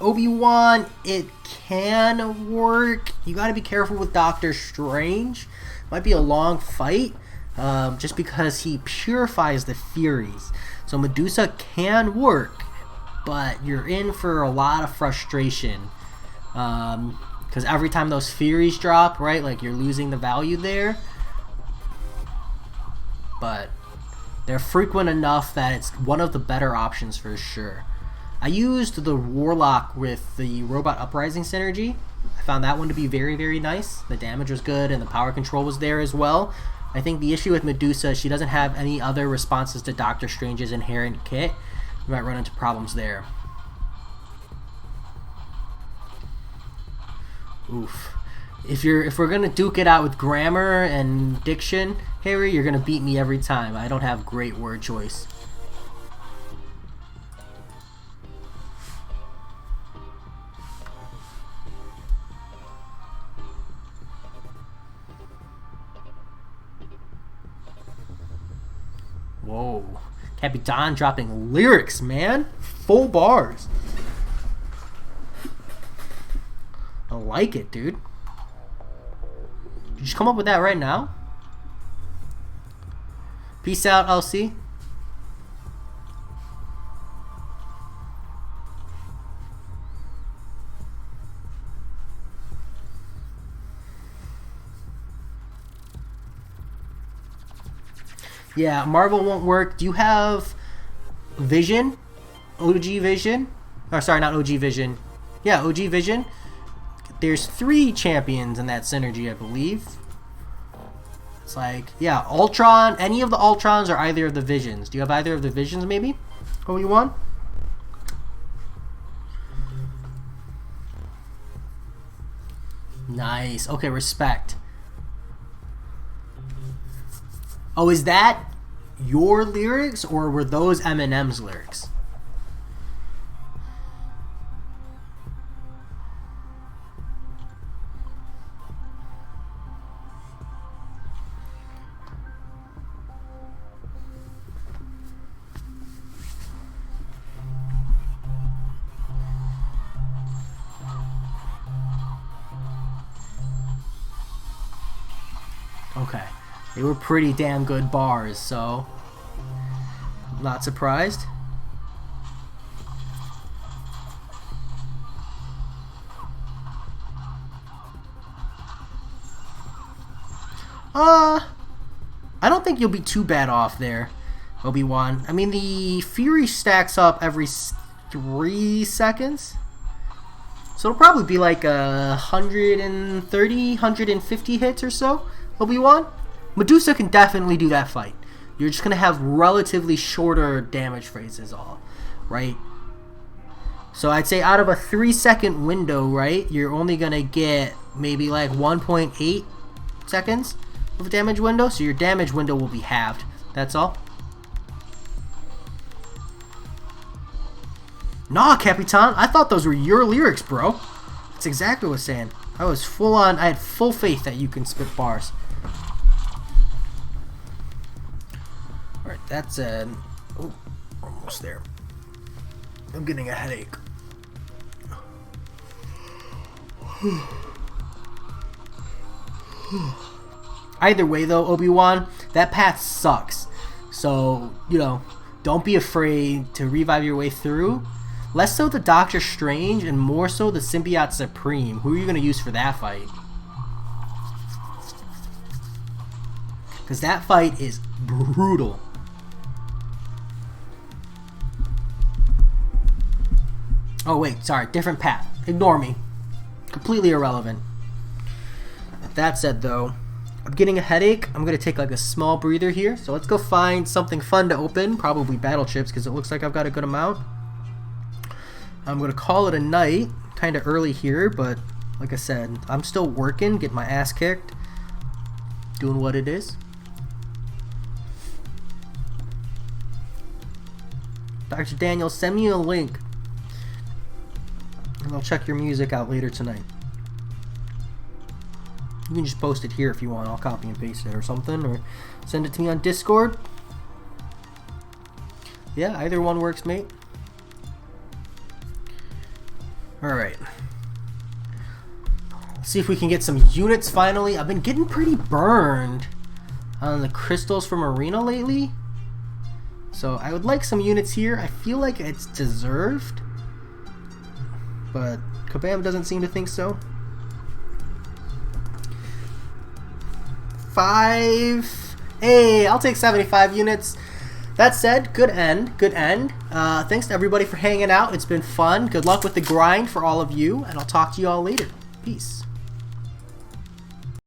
Obi-Wan, it can work. You gotta be careful with Doctor Strange. Might be a long fight, just because he purifies the Furies. So Medusa can work, but you're in for a lot of frustration. Because every time those Furies drop, right, like you're losing the value there. But they're frequent enough that it's one of the better options for sure. I used the Warlock with the Robot Uprising synergy. I found that one to be very, very nice. The damage was good and the power control was there as well. I think the issue with Medusa, she doesn't have any other responses to Doctor Strange's inherent kit. You might run into problems there. Oof. If we're gonna duke it out with grammar and diction, Harry, you're gonna beat me every time. I don't have great word choice. Whoa. Capitan dropping lyrics, man. Full bars. I like it, dude. Did you just come up with that right now? Peace out, LC. Yeah, Marvel won't work. Do you have Vision? OG Vision? Or sorry, not OG Vision. Yeah, OG Vision. There's 3 champions in that synergy, I believe. It's like, yeah, Ultron. Any of the Ultrons or either of the Visions. Do you have either of the Visions, maybe? Obi-Wan? Nice. Okay, respect. Oh, is that your lyrics or were those Eminem's lyrics? Okay. They were pretty damn good bars, so not surprised. I don't think you'll be too bad off there, Obi-Wan. I mean, the Fury stacks up every 3 seconds. So it'll probably be like 130, 150 hits or so, Obi-Wan. Medusa can definitely do that fight. You're just going to have relatively shorter damage phrases all, right? So I'd say out of a 3-second window, right, you're only going to get maybe like 1.8 seconds of a damage window. So your damage window will be halved. That's all. Nah, Capitan, I thought those were your lyrics, bro. That's exactly what I was saying. I was full on, I had full faith that you can spit bars. Alright, that's an... Oh, almost there. I'm getting a headache. Either way, though, Obi-Wan, that path sucks. So, you know, don't be afraid to revive your way through. Less so the Doctor Strange and more so the Symbiote Supreme. Who are you going to use for that fight? Because that fight is brutal. Oh wait, sorry, different path. Ignore me. Completely irrelevant. That said though, I'm getting a headache. I'm going to take like a small breather here. So let's go find something fun to open. Probably battle chips because it looks like I've got a good amount. I'm going to call it a night. Kind of early here, but like I said, I'm still working, getting my ass kicked. Doing what it is. Dr. Daniel, send me a link. And I'll check your music out later tonight. You can just post it here if you want. I'll copy and paste it or something. Or send it to me on Discord. Yeah, either one works, mate. Alright. Let's see if we can get some units finally. I've been getting pretty burned on the crystals from Arena lately. So I would like some units here. I feel like it's deserved. But Kabam doesn't seem to think so. 5. Hey, I'll take 75 units. That said, good end. Good end. Thanks to everybody for hanging out. It's been fun. Good luck with the grind for all of you. And I'll talk to you all later. Peace.